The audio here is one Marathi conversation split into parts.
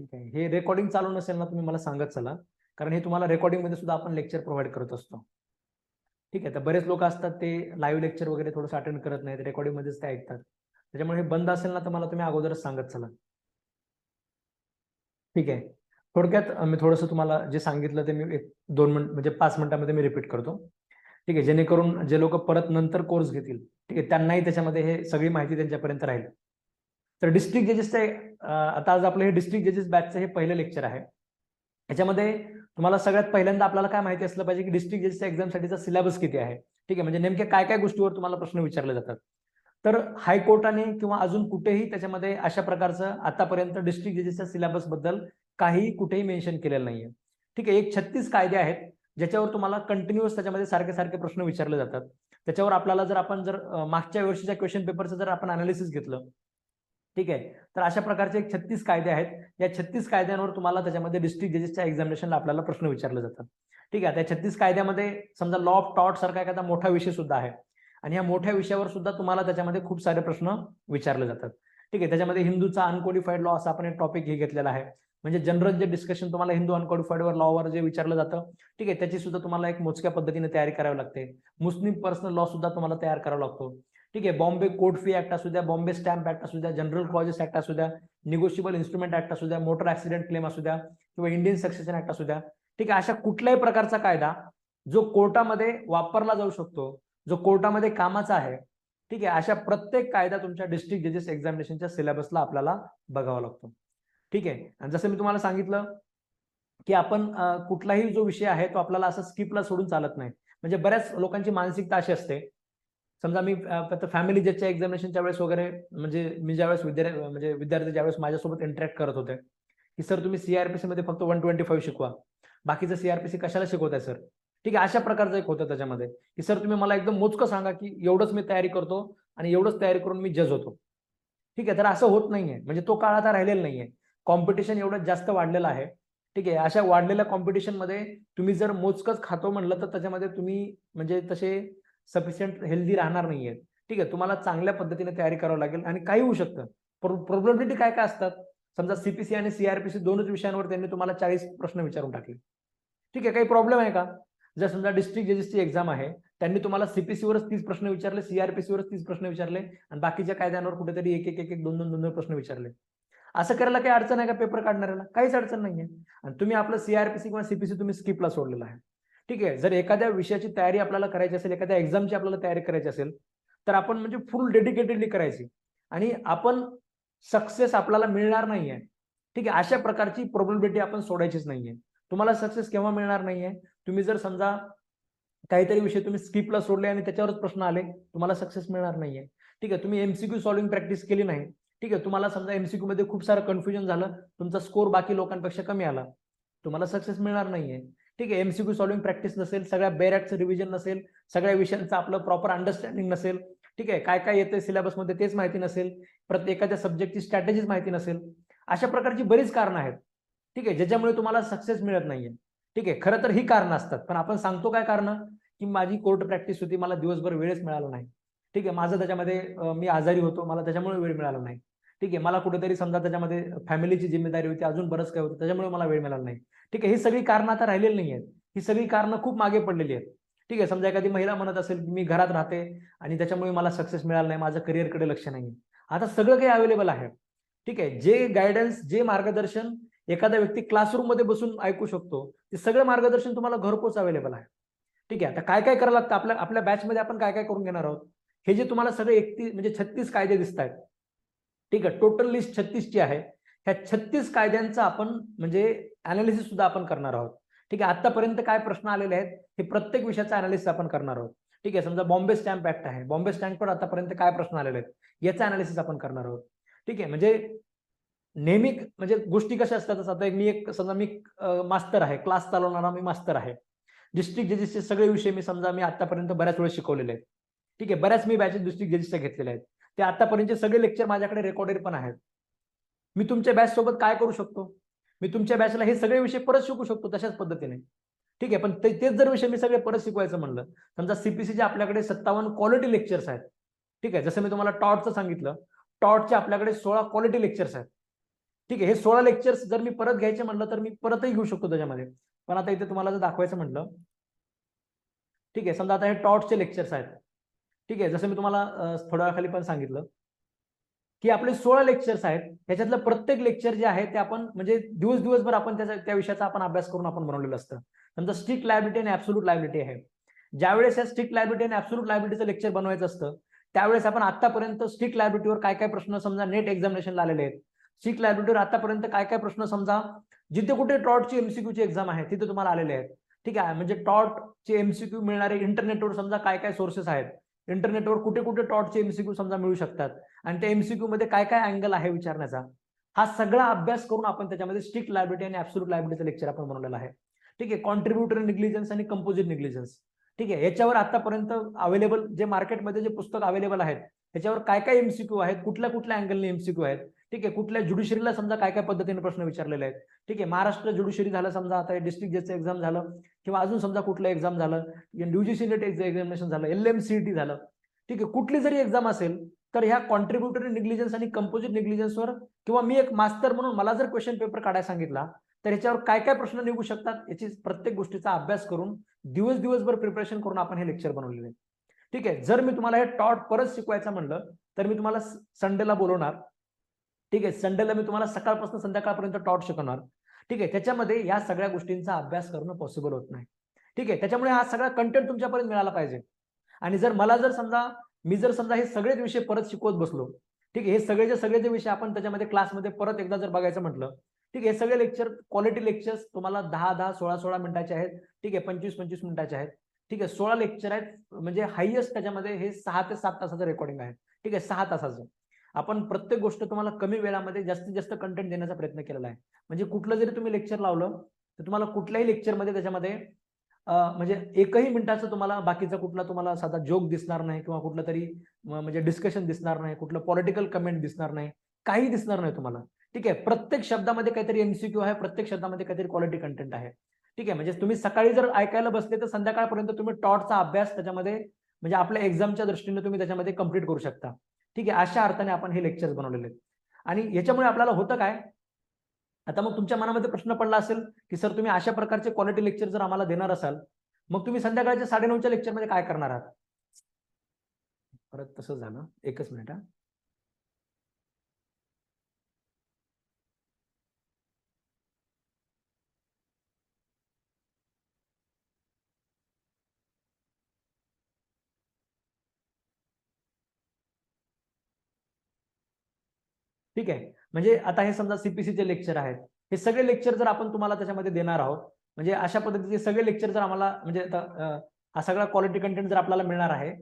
ठीक आहे, हे रेकॉर्डिंग चालू नसेल ना तुम्ही मला सांगत चला, कारण हे तुम्हाला रेकॉर्डिंग मध्ये सुद्धा आपण लेक्चर प्रोव्हाइड करत असतो. ठीक आहे, तर बरेच लोक असतात ते लाईव्ह लेक्चर वगैरे थोडंसं अटेंड करत नाहीत, रेकॉर्डिंग मध्येच ते ऐकतात. त्याच्यामुळे हे बंद असेल ना तर मला तुम्ही अगोदरच सांगत चला. ठीक आहे, थोडक्यात मी थोडंसं तुम्हाला जे सांगितलं ते मी 1-2 मिनिट म्हणजे 5 मिनिटांमध्ये मी रिपीट करतो. ठीक आहे, जेणेकरून जे लोक परत नंतर कोर्स घेतील, ठीक आहे, त्यांनाही त्याच्यामध्ये हे सगळी माहिती त्यांच्यापर्यंत राहील. तर डिस्ट्रिक्ट जजेसचे आता आज आपलं हे डिस्ट्रिक्ट जजेस बॅचचं हे पहिलं लेक्चर आहे. याच्यामध्ये तुम्हाला सगळ्यात पहिल्यांदा आपल्याला काय माहिती असलं पाहिजे की डिस्ट्रिक्ट जजेसच्या एक्झामसाठीचा सिलेबस किती आहे. ठीक आहे, म्हणजे नेमक्या काय काय गोष्टीवर तुम्हाला प्रश्न विचारले जातात. तर हायकोर्टाने किंवा अजून कुठेही त्याच्यामध्ये अशा प्रकारचं आतापर्यंत डिस्ट्रिक्ट जजेसच्या सिलेबस बद्दल काही कुठेही मेन्शन केलेलं नाहीये. ठीक आहे, 36 कायदे आहेत ज्याच्यावर तुम्हाला कंटिन्युअस त्याच्यामध्ये सारखे सारखे प्रश्न विचारले जातात. त्याच्यावर आपल्याला जर आपण मागच्या वर्षीच्या क्वेश्चन पेपरचं जर आपण अनालिसिस घेतलं, ठीक आहे, तर अशा प्रकारचे 36 कायदे आहेत. या 36 कायद्यांवर तुम्हाला त्याच्यामध्ये डिस्ट्रिक्ट जजेसच्या एक्झामिनेशनला आपल्याला प्रश्न विचारले जातात. ठीक आहे, त्या 36 कायद्यामध्ये समजा लॉ ऑफ टॉर्ट सारखा एखादा मोठा विषय सुद्धा आहे आणि या मोठ्या विषयावर सुद्धा तुम्हाला त्याच्यामध्ये खूप सारे प्रश्न विचारले जातात. ठीक आहे, त्याच्यामध्ये हिंदूचा अनकोडिफाईड लॉ असा आपण एक टॉपिक हे घेतलेला आहे. म्हणजे जनरल जे डिस्कशन तुम्हाला हिंदू अनकोडिफाईड लॉवर जे विचारलं जातं, ठीक आहे, त्याची सुद्धा तुम्हाला एक मोजक्या पद्धतीने तयारी करावी लागते. मुस्लिम पर्सनल लॉ सुद्धा तुम्हाला तयार करावा लागतो. ठीक आहे, बॉम्बे कोड फी ऍक्ट असू द्या, बॉम्बे स्टॅम्प ऍक्ट असू द्या, जनरल क्लॉजेस ऍक्ट असू द्या, निगोशिएबल इन्स्ट्रुमेंट ऍक्ट असू द्या, मोटर ऍक्सिडेंट क्लेम असू द्या किंवा इंडियन सक्सेशन ऍक्ट असू द्या. ठीक आहे, अशा कुठल्याही प्रकारचा कायदा जो कोर्टामध्ये वापरला जाऊ शकतो, जो कोर्टामध्ये कामाचा आहे, ठीक आहे, अशा प्रत्येक कायदा तुमच्या डिस्ट्रिक्ट जजेस एक्झामिनेशनच्या सिलेबसला आपल्याला बघावा लागतो. ठीक आहे, आणि जसं मी तुम्हाला सांगितलं की आपण कुठलाही जो विषय आहे तो आपल्याला असं स्किपला सोडून चालत नाही. म्हणजे बऱ्याच लोकांची मानसिकता अशी असते, समजा मी फॅमिली जजच्या एक्झामिनेशनच्या वेळेस वगैरे म्हणजे मी ज्यावेळेस विद्यार्थी ज्यावेळेस माझ्यासोबत इंटरॅक्ट करत होते की सर तुम्ही सीआरपीसी मध्ये फक्त 125 शिकवा, बाकीचं सीआरपीसी कशाला शिकवताय सर. ठीक आहे, अशा प्रकारचं एक होतं त्याच्यामध्ये की सर तुम्ही मला एकदम मोजकं सांगा की एवढंच मी तयारी करतो आणि एवढंच तयारी करून मी जज होतो. ठीक आहे, तर असं होत नाहीये, म्हणजे तो काळ आता राहिलेला नाहीये. कॉम्पिटिशन एवढं जास्त वाढलेलं आहे. ठीक आहे, अशा वाढलेल्या कॉम्पिटिशन मध्ये तुम्ही जर मोजकंच खातो म्हणलं तर त्याच्यामध्ये तुम्ही म्हणजे तसे सफिशियंट हेल्दी राहणार नाहीये. ठीक आहे, तुम्हाला चांगल्या पद्धतीने तयारी करावी लागेल आणि काही होऊ शकतं. प्रोबॅबिलिटी काय काय असतात, समजा सीपीसी आणि सीआरपीसी दोनच विषयांवर त्यांनी तुम्हाला 40 प्रश्न विचारून टाकले. ठीक आहे, काही प्रॉब्लेम आहे का. जर समजा डिस्ट्रिक्ट जजेसची एक्झाम आहे, त्यांनी तुम्हाला सीपीसी वरच 30 प्रश्न विचारले, सीआरपीसी वरच 30 प्रश्न विचारले आणि बाकीच्या कायद्यांवर कुठेतरी एक एक एक एक दोन दोन दोन प्रश्न विचारले. असं करायला काही अडचण आहे का पेपर काढणाऱ्याला, काहीच अडचण नाहीये. आणि तुम्ही आपलं सीआरपीसी किंवा सीपीसी तुम्ही स्किपला सोडलेला आहे. ठीक आहे, जर एखाद्या विषयाची तयारी आपल्याला करायची असेल, एखाद्या एक्झामची आपल्याला तयारी करायची असेल तर आपण म्हणजे फुल डेडिकेटेडली करायची आणि आपण सक्सेस आपल्याला मिळणार नाहीये. ठीक आहे, अशा प्रकारची प्रोबॅबिलिटी आपण सोडायचीच नाहीये. तुम्हाला सक्सेस केव्हा मिळणार नाहीये, तुम्ही जर समजा काहीतरी विषय तुम्ही स्किपला सोडले आणि त्याच्यावरच प्रश्न आले, तुम्हाला सक्सेस मिळणार नाहीये. ठीक आहे, तुम्ही एमसीक्यू सॉल्विंग प्रॅक्टिस केली नाही, ठीक आहे, तुम्हाला समजा एमसीक्यू मध्ये खूप सारं कन्फ्युजन झालं, तुमचा स्कोर बाकी लोकांपेक्षा कमी आला, तुम्हाला सक्सेस मिळणार नाहीये. ठीक आहे, एमसीक्यू सॉल्विंग प्रॅक्टिस नसेल, सगळ्या बेरॅक्टचं रिव्हिजन नसेल, सगळ्या विषयांचं आपलं प्रॉपर अंडरस्टँडिंग नसेल, ठीक आहे, काय काय येतंय सिलेबसमध्ये तेच माहिती नसेल, प्रत्येक एखाद्या सब्जेक्टची स्ट्रॅटेजीच माहिती नसेल, अशा प्रकारची बरीच कारणं आहेत. ठीक आहे, ज्याच्यामुळे तुम्हाला सक्सेस मिळत नाहीये. ठीक आहे, खरं तर ही कारणं असतात, पण आपण सांगतो काय कारणं, की माझी कोर्ट प्रॅक्टिस होती, मला दिवसभर वेळच मिळाला नाही. ठीक आहे, माझं त्याच्यामध्ये मी आजारी होतो, मला त्याच्यामुळे वेळ मिळाला नाही. ठीक आहे, मला कुठेतरी समजा त्याच्यामध्ये फॅमिलीची जिम्मेदारी होती, अजून बरंच काय होतं, त्याच्यामुळे मला वेळ मिळाला नाही. ठीक आहे, ही सगळी कारणं आता राहिलेली नाही आहेत, ही सगळी कारणं खूप मागे पडलेली आहेत. ठीक आहे, समजा एखादी महिला म्हणत असेल की मी घरात राहते आणि त्याच्यामुळे मला सक्सेस मिळाला नाही, माझं करिअरकडे लक्ष नाही. आता सगळं काही अवेलेबल आहे. ठीक आहे, जे गायडन्स, जे मार्गदर्शन एखादा व्यक्ती क्लासरूम मध्ये बसून ऐकू शकतो, ते सगळं मार्गदर्शन तुम्हाला घरपोच अवेलेबल आहे. ठीक आहे, आता काय काय करायला लागतं आपल्या आपल्या बॅचमध्ये आपण काय काय करून घेणार आहोत. हे जे तुम्हाला सगळे 31 म्हणजे 36 कायदे दिसत आहेत, ठीक आहे, टोटल लिस्ट 36 ची आहे. ह्या 36 कायद्यांचं आपण म्हणजे अनालिसिस सुद्धा आपण करणार आहोत. ठीक आहे, आतापर्यंत काय प्रश्न आलेले आहेत हे प्रत्येक विषयाचा अनालिसिस आपण करणार आहोत. ठीक आहे, समजा बॉम्बे स्टॅम्प ऍक्ट आहे, बॉम्बे स्टॅम्पवर आतापर्यंत काय प्रश्न आलेले आहेत याचं अनालिसिस आपण करणार आहोत. ठीक आहे, म्हणजे नेहमी म्हणजे गोष्टी कशा असतात, आता समजा मी मास्तर आहे, क्लास चालवणारा मी मास्तर आहे. डिस्ट्रिक्ट जजेसचे सगळे विषय मी समजा मी आतापर्यंत बऱ्याच वेळेस शिकवलेले आहेत. ठीक आहे, बऱ्याच मी बॅचेस डिस्ट्रिक्ट जजेसच्या घेतलेल्या आहेत. ते आतापर्यंतचे सगळे लेक्चर माझ्याकडे रेकॉर्डेड पण आहेत. मी तुमच्या बॅच सोबत काय करू शकतो, मी तुमच्या बॅचला हे सगळे विषय परत शिकू शकतो तशाच पद्धतीने. ठीक आहे, पण तेच जर विषय मी सगळे परत शिकवायचं म्हणलं, समजा सीपीसीचे आपल्याकडे 57 क्वालिटी लेक्चर्स आहेत. ठीक आहे, जसं मी तुम्हाला टॉटचं सांगितलं, टॉटचे आपल्याकडे 16 क्वालिटी लेक्चर्स आहेत. ठीक आहे, हे 16 लेक्चर्स जर मी परत घ्यायचे म्हटलं तर मी परतही घेऊ शकतो त्याच्यामध्ये. पण आता इथे तुम्हाला जर दाखवायचं म्हटलं, ठीक आहे, समजा आता हे टॉर्चचे लेक्चर्स आहेत. ठीक आहे, जसं मी तुम्हाला थोड्या वेळाखाली पण सांगितलं की आपले 16 लेक्चर्स आहेत, त्याच्यातलं प्रत्येक लेक्चर जे आहे ते आपण म्हणजे दिवसभर आपण त्या विषयाचा आपण अभ्यास करून आपण बनवलेलं असतं. समजा स्ट्रिक्ट लायबिलिटी आणि ऍब्सोल्यूट लायबिलिटी आहे. ज्यावेळेस या स्ट्रिक्ट लायबिलिटी आणि ऍब्सोल्यूट लायबिलिटीचं लेक्चर बनवायचं असतं, त्यावेळेस आपण आतापर्यंत स्ट्रिक्ट लायबिलिटीवर काय काय प्रश्न समजा नेट एक्झामिनेशनला आलेले आहेत, स्ट्रिक्ट लायबिलिटीवर आतापर्यंत काय काय प्रश्न समजा जिथे कुठे टॉर्टची एमसीक्यूची एक्झाम आहे तिथे तुम्हाला आलेले आहेत. ठीक आहे, म्हणजे टॉर्टचे एमसीक्यू मिळणारे इंटरनेटवर समजा काय काय सोर्सेस आहेत, इंटरनेटवर कुठे कुठे टॉर्टचे एमसीक्यू समजा मिळू शकतात आणि त्या एमसीक्यू मध्ये काय काय अँगल आहे विचारण्याचा, हा सगळा अभ्यास करून आपण त्याच्यामध्ये स्ट्रिक्ट लायबिलिटी आणि ऍब्सोल्यूट लायबिलिटीचं लेक्चर आपण बनवलेलं आहे. ठीक आहे, कॉन्ट्रीब्युटरी निग्लिजन्स आणि कंपोजिट निग्लिजन्स. ठीक आहे, याच्यावर आतापर्यंत अवेलेबल जे मार्केटमध्ये जे पुस्तक अवेलेबल आहेत त्याच्यावर काय काय एमसीक्यू आहेत, कुठल्या कुठल्या अँगलने एमसीक्यू आहेत. ठीक आहे, कुठल्या ज्युडिशरीला समजा काय काय पद्धतीने प्रश्न विचारलेले आहेत. ठीक आहे, महाराष्ट्र ज्युडिशरी झालं समजा, आता डिस्ट्रिक्ट जजचं एक्झाम झालं किंवा अजून समजा कुठलं एक्झाम झालं, यूजीसी नेट एक्झामिनेशन झालं, LMCT झालं. ठीक आहे, कुठली जरी एक्झाम असेल तर ह्या कॉन्ट्रीब्युटरी निग्लिजन्स आणि कंपोजिट निग्लिजन्सवर किंवा मी एक मास्टर म्हणून मला जर क्वेश्चन पेपर काढायला सांगितला तर याच्यावर काय काय प्रश्न निघू शकतात याची प्रत्येक गोष्टीचा अभ्यास करून दिवसभर प्रिपरेशन करून आपण हे लेक्चर बनवलेले. ठीक आहे, जर मी तुम्हाला हे टॉट परत शिकवायचं म्हणलं तर मी तुम्हाला संडेला बोलवणार. ठीक आहे, संडेला मी तुम्हाला सकाळपासून संध्याकाळपर्यंत टॉट शिकवणार. ठीक आहे, त्याच्यामध्ये या सगळ्या गोष्टींचा अभ्यास करणं पॉसिबल होत नाही. ठीक आहे, त्याच्यामुळे हा सगळा कंटेंट तुमच्यापर्यंत मिळाला पाहिजे. आणि जर मला जर समजा मी जर समजा हे सगळेच विषय परत शिकवत बसलो, ठीक आहे, हे सगळे जे विषय आपण त्याच्यामध्ये क्लासमध्ये परत एकदा जर बघायचं म्हटलं, ठीक आहे, हे सगळे लेक्चर क्वालिटी लेक्चर्स तुम्हाला 10-10, 16-16 मिनिटाचे आहेत. ठीक आहे, 25-25 मिनिटाचे आहेत. ठीक आहे, 16 लेक्चर आहेत, म्हणजे हायएस्ट त्याच्यामध्ये हे 6 ते 7 तासाचं रेकॉर्डिंग आहे. ठीक आहे, 6 तासाचं आपण प्रत्येक गोष्ट तुम्हाला कमी वेळामध्ये जास्तीत जास्त कंटेंट देण्याचा प्रयत्न केलेला आहे. म्हणजे कुठलं जरी तुम्ही लेक्चर लावलं तर तुम्हाला कुठल्याही लेक्चरमध्ये त्याच्यामध्ये म्हणजे एकही मिनिटाचं तुम्हाला बाकीचा कुठला तुम्हाला साधा जोक दिसणार नाही किंवा कुठलं तरी म्हणजे डिस्कशन दिसणार नाही, कुठलं पॉलिटिकल कमेंट दिसणार नाही, काही दिसणार नाही तुम्हाला. ठीक आहे, प्रत्येक शब्दामध्ये काहीतरी एमसीक्यू आहे, प्रत्येक शब्दामध्ये काहीतरी क्वालिटी कंटेंट आहे. ठीक आहे, म्हणजे तुम्ही सकाळी जर ऐकायला बसले तर संध्याकाळपर्यंत तुम्ही टॉटचा अभ्यास त्याच्यामध्ये म्हणजे आपल्या एक्झामच्या दृष्टीने तुम्ही त्याच्यामध्ये कंप्लीट करू शकता. ठीक आहे, अशा अर्थाने आपण हे लेक्चर्स बनवलेले आहेत. आणि याच्यामुळे आपल्याला होतं काय, आता मग तुमच्या मनामध्ये प्रश्न पडला असेल की सर तुम्ही अशा प्रकारचे क्वालिटी लेक्चर जर आम्हाला देणार असाल मग तुम्ही संध्याकाळच्या 9:30च्या लेक्चरमध्ये काय करणार आहात. परत तसं झालं, एकच मिनिट हा. ठीक आहे, म्हणजे आता हे समजा सीपीसीचे लेक्चर आहेत, हे सगळे लेक्चर जर आपण तुम्हाला त्याच्यामध्ये देणार आहोत, म्हणजे अशा पद्धतीचे सगळे लेक्चर जर आम्हाला म्हणजे आता हा सगळा क्वालिटी कंटेंट जर आपल्याला मिळणार आहे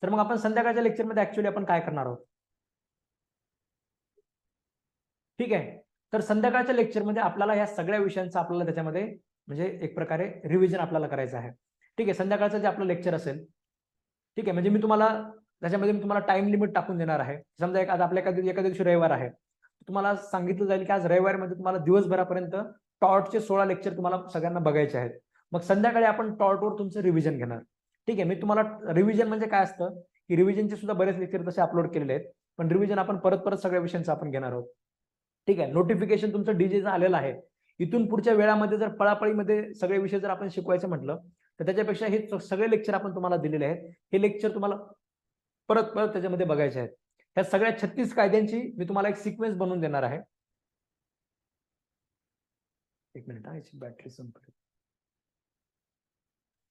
तर मग आपण संध्याकाळच्या लेक्चरमध्ये ऍक्च्युअली आपण काय करणार आहोत. ठीक आहे, तर संध्याकाळच्या लेक्चरमध्ये आपल्याला या सगळ्या विषयांचा आपल्याला त्याच्यामध्ये म्हणजे एक प्रकारे रिव्हिजन आपल्याला करायचं आहे. ठीक आहे, संध्याकाळचं जे आपलं लेक्चर असेल, ठीक आहे, म्हणजे मी तुम्हाला त्याच्यामध्ये मी तुम्हाला टाइम लिमिट टाकून देणार आहे. समजा आज आपल्या एखाद्या दिवशी रविवार आहे, तुम्हाला सांगितलं जाईल की आज रविवारमध्ये तुम्हाला दिवसभरापर्यंत टॉर्टचे 16 लेक्चर तुम्हाला सगळ्यांना बघायचे आहेत. मग संध्याकाळी आपण टॉर्टवर तुमचं रिव्हिजन घेणार. ठीक आहे, मी तुम्हाला रिव्हिजन म्हणजे काय असतं की रिव्हिजनचे सुद्धा बरेच लेक्चर तसे अपलोड केलेले आहेत, पण रिव्हिजन आपण परत सगळ्या विषयांचं आपण घेणार आहोत. ठीक आहे, नोटिफिकेशन तुमचं डीजेचं आलेलं आहे. इथून पुढच्या वेळामध्ये जर पळापळीमध्ये सगळे विषय जर आपण शिकवायचं म्हटलं तर त्याच्यापेक्षा हे सगळे लेक्चर आपण तुम्हाला दिलेले आहेत. हे लेक्चर तुम्हाला परत त्याच्यामध्ये बघायचे आहेत. ह्या सगळ्या 36 कायद्यांची मी तुम्हाला एक सिक्वेन्स बनवून देणार आहे. एक मिनिट हा, याची बॅटरी संपली.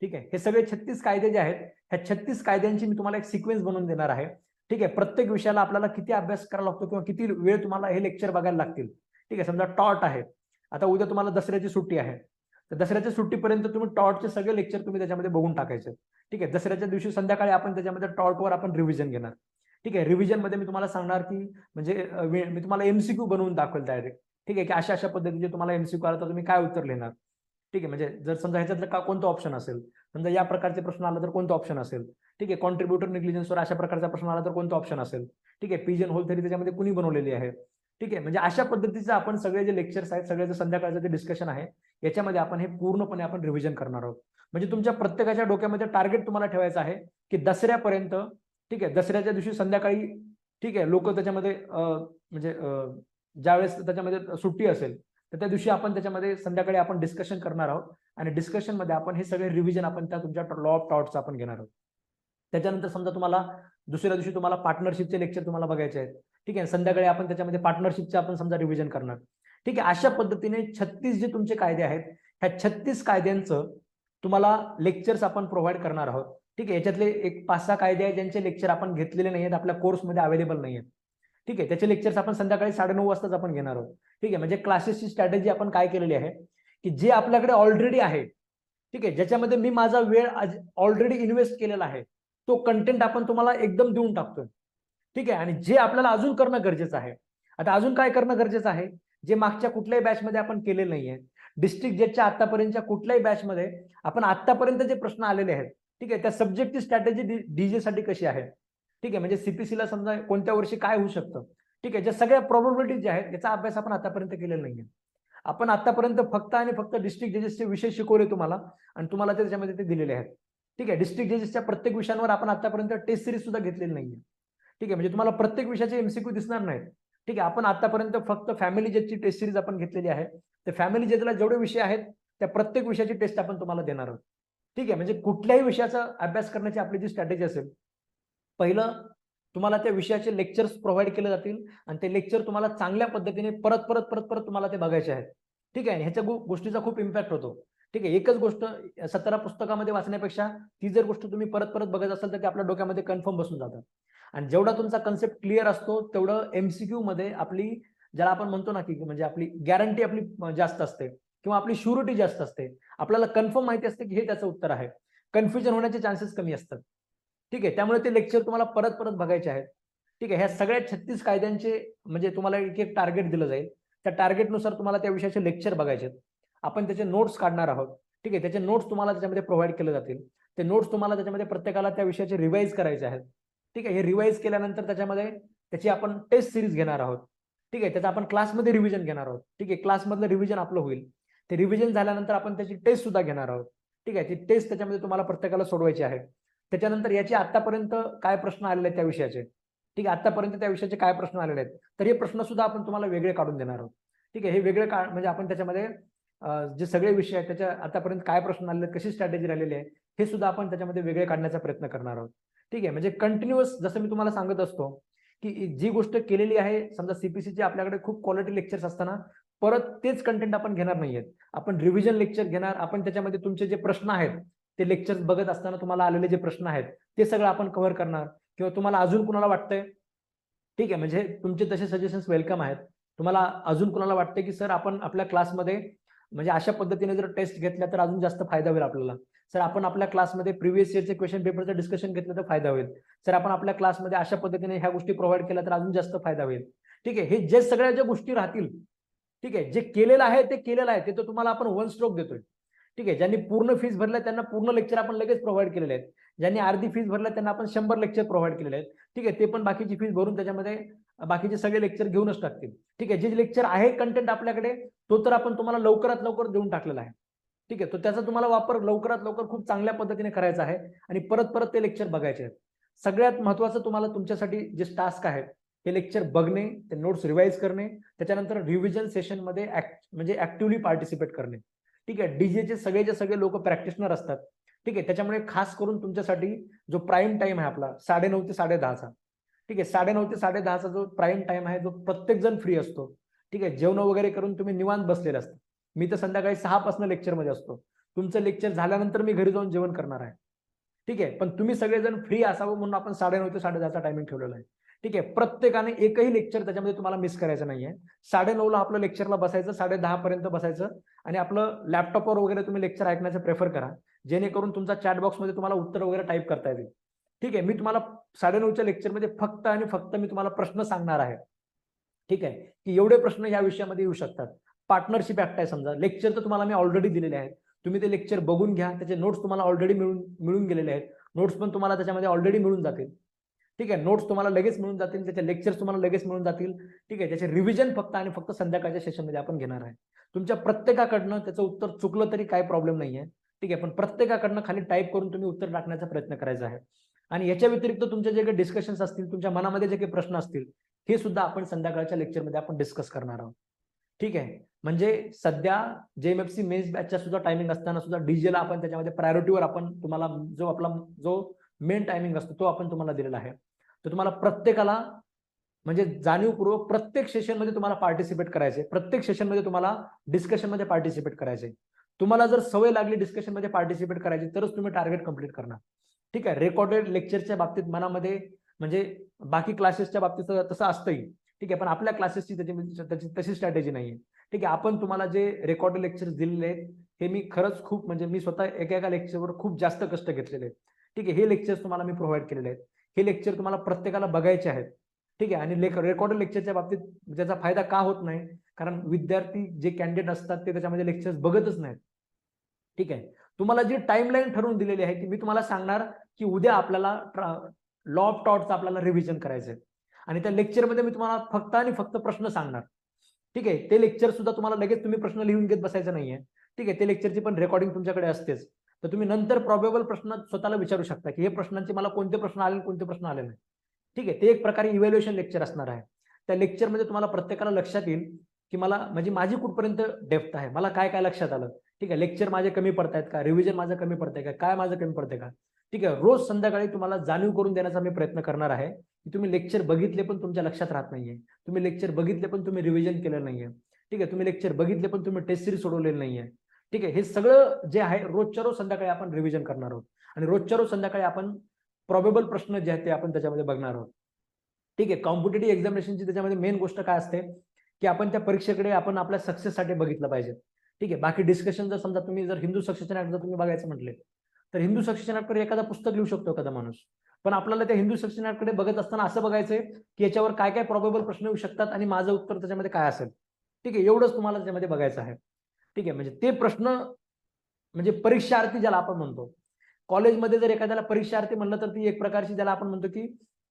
ठीक आहे, हे सगळे 36 कायदे जे आहेत ह्या 36 कायद्यांची मी तुम्हाला एक सिक्वेन्स बनवून देणार आहे. ठीक आहे, प्रत्येक विषयाला आपल्याला किती अभ्यास करायला लागतो किंवा किती वेळ तुम्हाला हे लेक्चर बघायला लागतील. ठीक आहे, समजा टॉट आहे, आता उद्या तुम्हाला दसऱ्याची सुट्टी आहे, तर दसऱ्याच्या सुट्टीपर्यंत तुम्ही टॉटचे सगळे लेक्चर तुम्ही त्याच्यामध्ये बघून टाकायचे. ठीक आहे, दसऱ्याच्या दिवशी संध्याकाळी आपण त्याच्यामध्ये टॉटवर आपण रिव्हिजन घेणार. ठीक आहे, रिव्हिजन मध्ये मी तुम्हाला सांगणार की म्हणजे मी तुम्हाला एमसीक्यू बनवून दाखवेल डायरेक्ट. ठीक आहे, की अशा पद्धतीचे तुम्हाला एमसीक्यू आला तर तुम्ही काय उत्तर लिहिणार. ठीक आहे, म्हणजे जर समजा ह्याच्यातलं कोणतं ऑप्शन असेल, समजा या प्रकारचे प्रश्न आला तर कोणतं ऑप्शन असेल. ठीक आहे, कॉन्ट्रीब्युटर निग्लिजन्सवर अशा प्रकारचा प्रश्न आला तर कोणतं ऑप्शन असेल. ठीक आहे, पिजन होल थेरी त्याच्यामध्ये कुणी बनवलेली आहे. ठीक आहे, म्हणजे अशा पद्धतीचं आपण सगळे जे लेक्चर्स आहेत, सगळे जे संध्याकाळचं जे डिस्कशन आहे याच्यामध्ये आपण हे पूर्णपणे आपण रिव्हिजन करणार आहोत. म्हणजे तुमच्या प्रत्येकाच्या डोक्यामध्ये टार्गेट तुम्हाला ठेवायचं आहे की दसऱ्यापर्यंत, ठीक आहे, दसऱ्याच्या दिवशी संध्याकाळी, ठीक आहे, लोक त्याच्यामध्ये म्हणजे ज्यावेळेस त्याच्यामध्ये सुट्टी असेल तर त्या दिवशी आपण त्याच्यामध्ये संध्याकाळी आपण डिस्कशन करणार आहोत आणि डिस्कशन मध्ये आपण हे सगळे रिव्हिजन आपण त्या तुमच्या लॉ ऑफ टॉट्स आपण घेणार आहोत. त्याच्यानंतर समजा तुम्हाला दुसऱ्या दिवशी तुम्हाला पार्टनरशिपचे लेक्चर तुम्हाला बघायचे आहेत, ठीक आहे, संध्याकाळी आपण त्याच्यामध्ये पार्टनरशिपचे आपण समजा रिव्हिजन करणार, ठीक आहे. अशा पद्धतीने 36 जे तुमचे कायदे आहेत ह्या 36 कायद्यांचं तुम्हाला लेक्चर्स आपण प्रोव्हाइड करणार आहोत, ठीक आहे. याच्यातले एक 5-6 कायदे आहेत ज्यांचे लेक्चर आपण घेतलेले नाही आहेत, आपल्या कोर्समध्ये अवेलेबल नाही आहेत, ठीक आहे. त्याचे लेक्चर्स आपण संध्याकाळी 9:30 वाजताच आपण घेणार आहोत, ठीक आहे. म्हणजे क्लासेसची स्ट्रॅटेजी आपण काय केलेली आहे की जे आपल्याकडे ऑलरेडी आहे, ठीक आहे, ज्याच्यामध्ये मी माझा वेळ ऑलरेडी इन्व्हेस्ट केलेला आहे तो कंटेंट आपण तुम्हाला एकदम देऊन टाकतोय, ठीक आहे. आणि जे आपल्याला अजून करणं गरजेचं आहे, आता अजून काय करणं गरजेचं आहे, जे मागच्या कुठल्याही बॅचमध्ये आपण केलेलं नाहीये, डिस्ट्रिक्ट जजच्या आतापर्यंतच्या कुठल्याही बॅचमध्ये आपण आतापर्यंत जे प्रश्न आलेले आहेत, ठीक आहे, त्या सब्जेक्टची स्ट्रॅटेजी डीजे साठी कशी आहे, ठीक आहे, म्हणजे सीपीसीला समजा कोणत्या वर्षी काय होऊ शकतं, ठीक आहे, ज्या सगळ्या प्रोबॅबिलिटीज ज्या आहेत याचा अभ्यास आपण आतापर्यंत केलेला नाहीये. आपण आतापर्यंत फक्त आणि फक्त डिस्ट्रिक्ट जजेसचे विषय शिकवले तुम्हाला आणि तुम्हाला ते त्याच्यामध्ये ते दिलेले आहेत, ठीक आहे. डिस्ट्रिक्ट जजेसच्या प्रत्येक विषयांवर आपण आतापर्यंत टेस्ट सिरीज सुद्धा घेतलेली नाहीये, ठीक आहे. म्हणजे तुम्हाला प्रत्येक विषयाचे एमसीक्यू दिसणार नाहीत, ठीक आहे. आपण आतापर्यंत फक्त फॅमिली जजची टेस्ट सिरीज आपण घेतलेली आहे. तर फॅमिली जजला जेवढे विषय आहेत त्या प्रत्येक विषयाची टेस्ट आपण तुम्हाला देणार आहोत, ठीक आहे. म्हणजे कुठल्याही विषयाचा अभ्यास करण्याची आपली जी स्ट्रॅटेजी असेल, पहिलं तुम्हाला त्या विषयाचे लेक्चर्स प्रोव्हाइड केले जातील आणि ते लेक्चर तुम्हाला चांगल्या पद्धतीने परत परत परत परत तुम्हाला ते बघायचे आहेत, ठीक आहे. ह्याच्या गोष्टीचा खूप इम्पॅक्ट होतो, ठीक आहे. एकच गोष्ट 17 पुस्तकामध्ये वाचण्यापेक्षा ती जर गोष्ट तुम्ही परत परत बघत असाल तर ते आपल्या डोक्यामध्ये कन्फर्म बसून जातात आणि जेवढा तुमचा कन्सेप्ट क्लिअर असतो तेवढं एमसीक्यू मध्ये आपली, ज्याला आपण म्हणतो ना की म्हणजे आपली गॅरंटी आपली जास्त असते किंवा आपली श्युरिटी जास्त असते, आपल्याला कन्फर्म माहिती असते की हे त्याचं उत्तर आहे, कन्फ्युजन होण्याचे चान्सेस कमी असतात, ठीक आहे. त्यामुळे ते लेक्चर तुम्हाला परत परत बघायचे आहेत, ठीक आहे. ह्या सगळ्या 36 कायद्यांचे म्हणजे तुम्हाला एक एक टार्गेट दिलं जाईल, त्या टार्गेटनुसार तुम्हाला त्या विषयाचे लेक्चर बघायचे, आपण त्याचे नोट्स काढणार आहोत, ठीक आहे. त्याचे नोट्स तुम्हाला त्याच्यामध्ये प्रोव्हाइड केले जातील, ते नोट्स तुम्हाला त्याच्यामध्ये प्रत्येकाला त्या विषयाचे रिवाइज करायचे आहेत, ठीक आहे. हे रिवाइज केल्यानंतर त्याच्यामध्ये त्याची आपण टेस्ट सिरीज घेणार आहोत, ठीक आहे. त्याचा आपण क्लासमध्ये रिव्हिजन घेणार आहोत, ठीक आहे. क्लासमधलं रिव्हिजन आपलं होईल, ते रिव्हिजन झाल्यानंतर आपण त्याची टेस्ट सुद्धा घेणार आहोत, ठीक आहे. ती टेस्ट त्याच्यामध्ये तुम्हाला प्रत्येकाला सोडवायची आहे. त्याच्यानंतर याचे आतापर्यंत काय प्रश्न आलेले आहेत त्या विषयाचे, ठीक आहे, आतापर्यंत त्या विषयाचे काय प्रश्न आलेले आहेत तर हे प्रश्न सुद्धा आपण तुम्हाला वेगळे काढून देणार आहोत, ठीक आहे. हे वेगळे म्हणजे आपण त्याच्यामध्ये जे सगळे विषय आहेत त्याच्या आतापर्यंत काय प्रश्न आलेले आहेत, कशी स्ट्रॅटेजी राहिलेली आहे हे सुद्धा आपण त्याच्यामध्ये वेगळे काढण्याचा प्रयत्न करणार आहोत, ठीक आहे. म्हणजे कंटिन्युअस जसं मी तुम्हाला सांगत असतो की जी गोष्ट केलेली आहे, समजा सीपीसीचे आपल्याकडे खूप क्वालिटी लेक्चर्स असताना परत तेच कंटेंट आपण घेणार नाहीयेत, आपण रिव्हिजन लेक्चर घेणार, आपण त्याच्यामध्ये तुमचे जे प्रश्न आहेत ते लेक्चर्स बघत असताना तुम्हाला आलेले जे प्रश्न आहेत ते सगळं आपण कव्हर करणार, किंवा तुम्हाला अजून कुणाला वाटतंय, ठीक आहे, म्हणजे तुमचे तसे सजेशन्स वेलकम आहेत, तुम्हाला अजून कुणाला वाटतंय की सर आपण आपल्या क्लासमध्ये म्हणजे अशा पद्धतीने जर टेस्ट घेतल्या तर अजून जास्त फायदा होईल आपल्याला, सर आपण आपल्या क्लासमध्ये प्रिव्हियस इयरचे क्वेश्चन पेपरचं डिस्कशन घेतलं तर फायदा होईल, सर आपण आपल्या क्लासमध्ये अशा पद्धतीने ह्या गोष्टी प्रोव्हाइड केल्या तर अजून जास्त फायदा होईल, ठीक आहे. हे जे सगळ्या ज्या गोष्टी राहतील, ठीक आहे, जे केलेलं आहे ते केलेलं आहे, ते तर तुम्हाला आपण वन स्ट्रोक देतोय, ठीक आहे. ज्यांनी पूर्ण फीस भरल्या त्यांना पूर्ण लेक्चर आपण लगेच प्रोव्हाइड केलेले आहेत, ज्यांनी अर्धी फीस भरल्या त्यांना आपण 100 लेक्चर प्रोव्हाइड केलेले आहेत, ठीक आहे. ते पण बाकीची फीस भरून त्याच्यामध्ये बाकीचे सगळे लेक्चर घेऊनच टाकतील, ठीक आहे. जे लेक्चर आहे कंटेंट आपल्याकडे तो तर आपण तुम्हाला लवकरात लवकर देऊन टाकलेला आहे, ठीक आहे. तो त्याचा तुम्हाला वापर लवकरात लवकर खूप चांगल्या पद्धतीने करायचा आहे आणि परत परत ते लेक्चर बघायचे आहेत. सगळ्यात महत्त्वाचं तुम्हाला तुमच्यासाठी जे टास्क आहे हे लेक्चर बघणे, ते नोट्स रिवाइज करणे, त्याच्यानंतर रिव्हिजन सेशन मध्ये म्हणजे ऍक्टिव्हली पार्टिसिपेट करणे, ठीक आहे. डीजेचे सगळेचे सगळे लोक प्रॅक्टिशनर असतात, ठीक आहे. त्याच्यामुळे खास करून तुमच्यासाठी जो प्राईम टाइम आहे आपला 9:30 ते 10:30चा, ठीक आहे, 9:30 ते 10:30चा जो प्राईम टाइम आहे जो प्रत्येक जण फ्री असतो, ठीक आहे. जेवण वगैरे करून तुम्ही निवांत बसलेले असता, मी तर संध्याकाळी 6 पासून लेक्चर मध्ये असतो, तुमचं लेक्चर झाल्यानंतर मी घरी जाऊन जेवण करणार आहे, ठीक आहे. पण तुम्ही सगळेजण फ्री असावं म्हणून आपण 9:30 ते 10:30चा टायमिंग ठेवलेला आहे, ठीक आहे. प्रत्येकाने एकही लेक्चर त्याच्यामध्ये तुम्हाला मिस करायचं नाहीये. 9:30ला आपलं लेक्चरला बसायचं, 10:30 पर्यंत बसायचं आणि आपलं लॅपटॉपवर वगैरे तुम्ही लेक्चर ऐकण्याचं प्रेफर करा, जेणेकरून तुमचा चॅट बॉक्समध्ये तुम्हाला उत्तर वगैरे टाईप करता येतील, ठीक आहे. मी तुम्हाला 9:30च्या लेक्चरमध्ये फक्त आणि फक्त मी तुम्हाला प्रश्न सांगणार आहे, ठीक आहे, की एवढे प्रश्न या विषयामध्ये येऊ शकतात. पार्टनरशिप ऍक्ट आहे समजा, लेक्चर तर तुम्हाला मी ऑलरेडी दिलेले आहेत, तुम्ही ते लेक्चर बघून घ्या, त्याचे नोट्स तुम्हाला ऑलरेडी मिळून गेलेले आहेत, नोट्स पण तुम्हाला त्याच्यामध्ये ऑलरेडी मिळून जातील, ठीक आहे. नोट्स तुम्हाला लगेच मिळून जातील, त्याचे लेक्चर्स तुम्हाला लगेच मिळून जातील, ठीक आहे. त्याचे रिव्हिजन फक्त आणि फक्त संध्याकाळच्या सेशनमध्ये आपण घेणार आहे. तुमच्या प्रत्येकाकडनं त्याचं उत्तर चुकलं तरी काही प्रॉब्लेम नाहीये, ठीक आहे. पण प्रत्येकाकडनं खाली टाईप करून तुम्ही उत्तर टाकण्याचा प्रयत्न करायचा आहे आणि याच्या व्यतिरिक्त तुमचे जे काही डिस्कशन्स असतील, तुमच्या मनामध्ये जे काही प्रश्न असतील हे सुद्धा आपण संध्याकाळच्या लेक्चरमध्ये आपण डिस्कस करणार आहोत. ठीक आहे. म्हणजे सध्या JMFC मेन्स बॅचच्या सुद्धा टायमिंग असताना सुद्धा डीजेला आपण त्याच्यामध्ये प्रायोरिटीवर आपण तुम्हाला जो मेन टायमिंग असतो तो आपण तुम्हाला दिलेला आहे. तर तुम्हाला प्रत्येकाला म्हणजे जाणीवपूर्वक प्रत्येक सेशनमध्ये तुम्हाला पार्टिसिपेट करायचे, प्रत्येक सेशनमध्ये तुम्हाला डिस्कशनमध्ये पार्टिसिपेट करायचे. तुम्हाला जर सवय लागली डिस्कशनमध्ये पार्टिसिपेट करायची तरच तुम्ही टार्गेट कंप्लीट करणार. ठीक आहे. रेकॉर्डेड लेक्चरच्या बाबतीत मनामध्ये म्हणजे बाकी क्लासेसच्या बाबतीत तसं असतंही. ठीक आहे. पण आपल्या क्लासेसची त्याची तशी स्ट्रॅटेजी नाहीये. ठीक आहे. आपण तुम्हाला जे रेकॉर्डेड लेक्चर्स दिलेले आहेत हे मी खरंच खूप म्हणजे मी स्वतः एका लेक्चरवर खूप जास्त कष्ट घेतलेले आहेत. ठीक आहे. हे लेक्चर्स तुम्हाला मी प्रोव्हाइड केलेले आहेत. हे लेक्चर तुम्हाला प्रत्येकाला बघायचे आहेत. ठीक आहे. आणि रेकॉर्डेड लेक्चरच्या बाबतीत त्याचा फायदा का होत नाही, कारण विद्यार्थी जे कॅन्डिडेट असतात ते त्याच्यामध्ये लेक्चर्स बघतच नाहीत. ठीक आहे. तुम्हाला जी टाइमलाईन ठरवून दिलेली आहे की मी तुम्हाला सांगणार की उद्या आपल्याला लॉ ऑफ टॉट्सचं आपल्याला रिव्हिजन करायचंय आणि त्या लेक्चरमध्ये मी तुम्हाला फक्त आणि फक्त प्रश्न सांगणार. ठीक आहे. ते लेक्चर सुद्धा तुम्हाला लगेच तुम्ही प्रश्न लिहून घेत बसायचं नाहीये. ठीक आहे. ते लेक्चरची पण रेकॉर्डिंग तुमच्याकडे असतेच. तर तुम्ही नंतर प्रॉबेबल प्रश्न स्वतःला विचारू शकता की हे प्रश्नांचे मला कोणते प्रश्न आले कोणते प्रश्न आले नाही. ठीक आहे. ते एक प्रकारे इव्हॅल्युएशन लेक्चर असणार आहे. त्या लेक्चरमध्ये तुम्हाला प्रत्येकाला लक्षात येईल की मला म्हणजे माझी कुठपर्यंत डेप्थ आहे, मला काय काय लक्षात आलं. ठीक आहे. लेक्चर माझे कमी पडतायत का, रिव्हिजन माझं कमी पडतंय का, काय माझं कमी पडतंय का. ठीक आहे. रोज संध्याकाळी तुम्हाला जाणीव करून देण्याचा मी प्रयत्न करणार आहे की तुम्ही लेक्चर बघितले पण तुमच्या लक्षात राहत नाहीये, तुम्ही लेक्चर बघितले पण तुम्ही रिव्हिजन केलं नाहीये. ठीक आहे. तुम्ही लेक्चर बघितले पण तुम्ही टेस्ट सिरीज सोडवलेलं नाहीये. ठीक आहे. हे सगळं जे आहे रोजच्या रोज संध्याकाळी आपण रिव्हिजन करणार आहोत आणि रोजच्या रोज संध्याकाळी आपण प्रॉबेबल प्रश्न जे आहेत ते आपण त्याच्यामध्ये बघणार आहोत. ठीक आहे. कॉम्पिटेटिव्ह एक्झामिनेशनची त्याच्यामध्ये मेन गोष्ट काय असते की आपण त्या परीक्षेकडे आपण आपल्या सक्सेससाठी बघितलं पाहिजे. ठीक आहे. बाकी डिस्कशन जर समजा तुम्ही जर हिंदू सक्सेशन ऍक्ट जर तुम्ही बघायचं म्हटले तर हिंदू सक्सेशन ऍक्टकडे एखादा पुस्तक लिहू शकतो एखादा माणूस. पण आपल्याला त्या हिंदू सक्सेशन ऍक्टकडे बघत असताना असं बघायचंय की याच्यावर काय काय प्रॉबेबल प्रश्न येऊ शकतात आणि माझं उत्तर त्याच्यामध्ये काय असेल. ठीक आहे. एवढंच तुम्हाला त्याच्यामध्ये बघायचं आहे. ठीक आहे. म्हणजे ते प्रश्न म्हणजे परीक्षार्थी ज्याला आपण म्हणतो, कॉलेजमध्ये जर एखाद्याला परीक्षार्थी म्हणलं तर ती एक प्रकारची ज्याला आपण म्हणतो की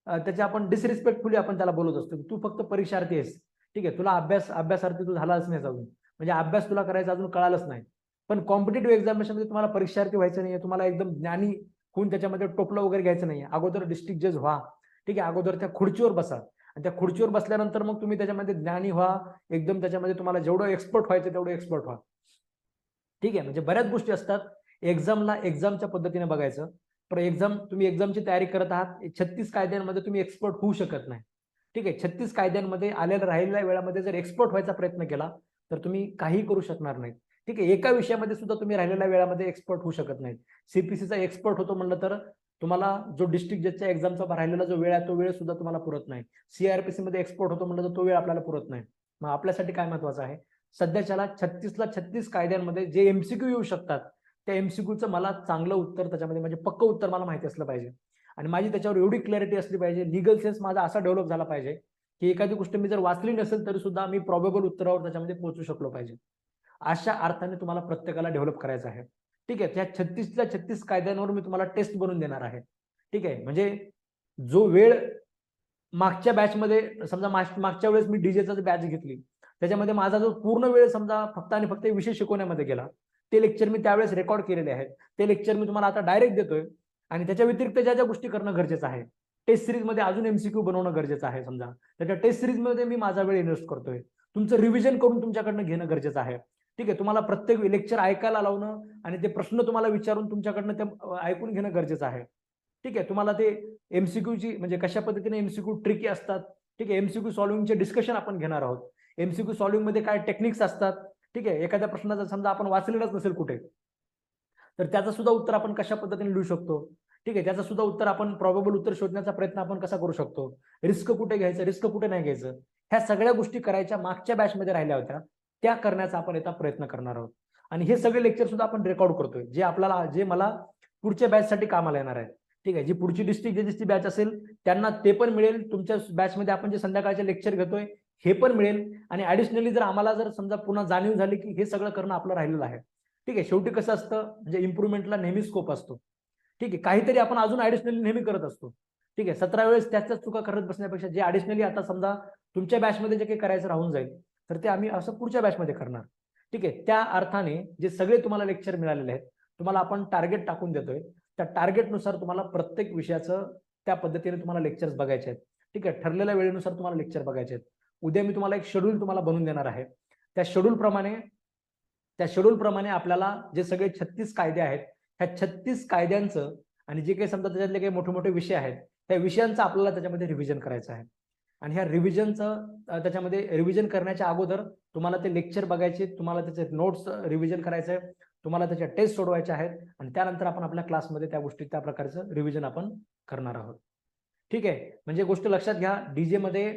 त्याच्या आपण डिसरिस्पेक्टफुली आपण त्याला बोलत असतो, तू फक्त परीक्षार्थी आहेस. ठीक आहे. तुला अभ्यासार्थी तू झालाच नाही अजून, म्हणजे अभ्यास तुला करायचा अजून कळालंच नाही. पण कॉम्पिटेटिव्ह एक्झामिनेशनमध्ये तुम्हाला परीक्षार्थी व्हायचं नाहीये, तुम्हाला एकदम ज्ञानी होऊन त्याच्यामध्ये टोपलं वगैरे घ्यायचं नाहीये. अगोदर डिस्ट्रिक्ट जज व्हा. ठीक आहे. अगोदर त्या खुर्चीवर बसा आणि त्या खुर्चीवर बसल्यानंतर मग तुम्ही त्याच्यामध्ये ज्ञानी व्हा, एकदम त्याच्यामध्ये तुम्हाला जेवढं एक्सपर्ट व्हायचं तेवढं एक्सपर्ट व्हा. ठीक आहे. म्हणजे बऱ्याच गोष्टी असतात. एक्झामला एक्झामच्या पद्धतीने बघायचं. पण तुम्ही एक्झामची तयारी करत आहात, 36 कायद्यांमध्ये तुम्ही एक्सपर्ट होऊ शकत नाही. ठीक आहे. 36 कायद्यांमध्ये राहिलेल्या वेळामध्ये जर एक्सपर्ट व्हायचा प्रयत्न केला तर तुम्ही काही करू शकणार नाही. ठीक आहे. एका विषयामध्ये सुद्धा तुम्ही राहिलेल्या वेळामध्ये एक्सपर्ट होऊ शकत नाही. CPCचा एक्सपर्ट होतो म्हणलं तर तुम्हाला जो डिस्ट्रिक्ट जजच्या एक्झामचा राहिलेला जो वेळ आहे तो वेळ सुद्धा तुम्हाला पुरत नाही. CRPC मध्ये एक्सपर्ट होतो म्हणलं तर तो वेळ आपल्याला पुरत नाही. मग आपल्यासाठी काय महत्वाचं आहे, सध्याच्याला 36 कायद्यांमध्ये जे MCQ येऊ शकतात त्या MCQचं मला चांगलं उत्तर त्याच्यामध्ये म्हणजे पक्क उत्तर मला माहिती असलं पाहिजे आणि माझी त्याच्यावर एवढी क्लॅरिटी असली पाहिजे, लिगल सेन्स माझा असा डेव्हलप झाला पाहिजे की एखादी गोष्ट मी जर वाचली नसेल तरी सुद्धा मी प्रॉबेबल उत्तरावर त्याच्यामध्ये पोहोचू शकलो पाहिजे. अशा अर्थाने तुम्हाला प्रत्येकाला डेव्हलप करायचं आहे. ठीक आहे. त्या 36 कायद्यांवर मी तुम्हाला टेस्ट बनवून देणार आहे. ठीक आहे. म्हणजे जो वेळ मागच्या बॅचमध्ये समजा मागच्या वेळेस मी डीजेचा बॅच घेतली त्याच्यामध्ये माझा जो पूर्ण वेळ समजा फक्त आणि फक्त विषय शिकवण्यामध्ये गेला, ते लेक्चर मी त्यावेळेस रेकॉर्ड केलेले आहेत. ते लेक्चर मी तुम्हाला आता डायरेक्ट देतोय आणि त्याच्या व्यतिरिक्त ज्या ज्या गोष्टी करणं गरजेचं आहे, टेस्ट सिरीज मध्ये अजून MCQ बनवणं गरजेचं आहे. समजा त्याच्या टेस्ट सिरीज मध्ये मी माझा वेळ इन्व्हेस्ट करतोय, तुमचं रिव्हिजन करून तुमच्याकडनं घेणं गरजेचं आहे. ठीक आहे. तुम्हाला प्रत्येक लेक्चर ऐकायला लावणं आणि ते प्रश्न तुम्हाला विचारून तुमच्याकडनं ते ऐकून घेणं गरजेचं आहे. ठीक आहे. तुम्हाला ते MCQची म्हणजे कशा पद्धतीने MCQ ट्रिकी असतात. ठीक आहे. MCQ सॉल्व्हिंगचे डिस्कशन आपण घेणार आहोत. MCQ सॉल्व्हिंग मध्ये काय टेक्निक्स असतात. ठीक आहे. एखाद्या प्रश्नाचा समजा आपण वाचलेलाच नसेल कुठे तर त्याचं सुद्धा उत्तर आपण कशा पद्धतीने लिहू शकतो. ठीक आहे. त्याचं सुद्धा उत्तर आपण प्रॉबेबल उत्तर शोधण्याचा प्रयत्न आपण कसा करू शकतो, रिस्क कुठे घ्यायचं, रिस्क कुठे नाही घ्यायचं, ह्या सगळ्या गोष्टी करायच्या मागच्या बॅचमध्ये राहिल्या होत्या त्या करण्याचा आपण आता प्रयत्न करणार आहोत. आणि हे सगळे लेक्चर सुद्धा आपण रेकॉर्ड करतोय जे मला पुढच्या बॅचसाठी कामाला येणार आहे. ठीक आहे. जी पुढची डिस्ट्रिक्ट जजेसची बॅच असेल त्यांना ते पण मिळेल. तुमच्या बॅचमध्ये आपण जे संध्याकाळचे लेक्चर घेतोय हे पण मिळेल आणि ऍडिशनली जर आम्हाला जर समजा पुन्हा जाणीव झाली की हे सगळं करणं आपलं राहिलेलं आहे. ठीक आहे. शेवटी कसं असतं म्हणजे इम्प्रुव्हमेंटला नेहमी स्कोप असतो. ठीक आहे. काहीतरी आपण अजून ऍडिशनली नेहमी करत असतो. ठीक आहे. 17 वेळेस त्याच चुका करत बसण्यापेक्षा जे ऍडिशनली आता समजा तुमच्या बॅचमध्ये जे काही करायचं राहून जाईल तर ते आम्ही असं पुढच्या बॅचमध्ये करणार. ठीक आहे. त्या अर्थाने जे सगळे तुम्हाला लेक्चर मिळालेले आहेत तुम्हाला आपण टार्गेट टाकून देतोय. त्या टार्गेटनुसार तुम्हाला प्रत्येक विषयाचं त्या पद्धतीने तुम्हाला लेक्चर्स बघायचे आहेत. ठीक आहे, ठरलेल्या वेळेनुसार तुम्हाला लेक्चर बघायचे आहेत. उद्या मी तुम्हाला एक शेड्यूल तुम्हाला बनवून देणार आहे. त्या शेड्यूल प्रमाणे आपल्याला जे सगळे 36 कायदे आहेत, ह्या 36 कायद्यांचं आणि जे काही समजा त्याच्यातले काही मोठे मोठे विषय आहेत, त्या विषयांचं आपल्याला त्याच्यामध्ये रिव्हिजन करायचं आहे. आणि ह्या रिव्हिजनचं त्याच्यामध्ये रिव्हिजन करण्याच्या अगोदर तुम्हाला ते लेक्चर बघायचे, तुम्हाला त्याचे नोट्स रिव्हिजन करायचे आहे, तुम्हाला त्याच्या टेस्ट सोडवायच्या आहेत आणि त्यानंतर आपण आपल्या क्लासमध्ये त्या गोष्टी त्या प्रकारचं रिव्हिजन आपण करणार आहोत. ठीक आहे, म्हणजे गोष्ट लक्षात घ्या, डीजे मध्ये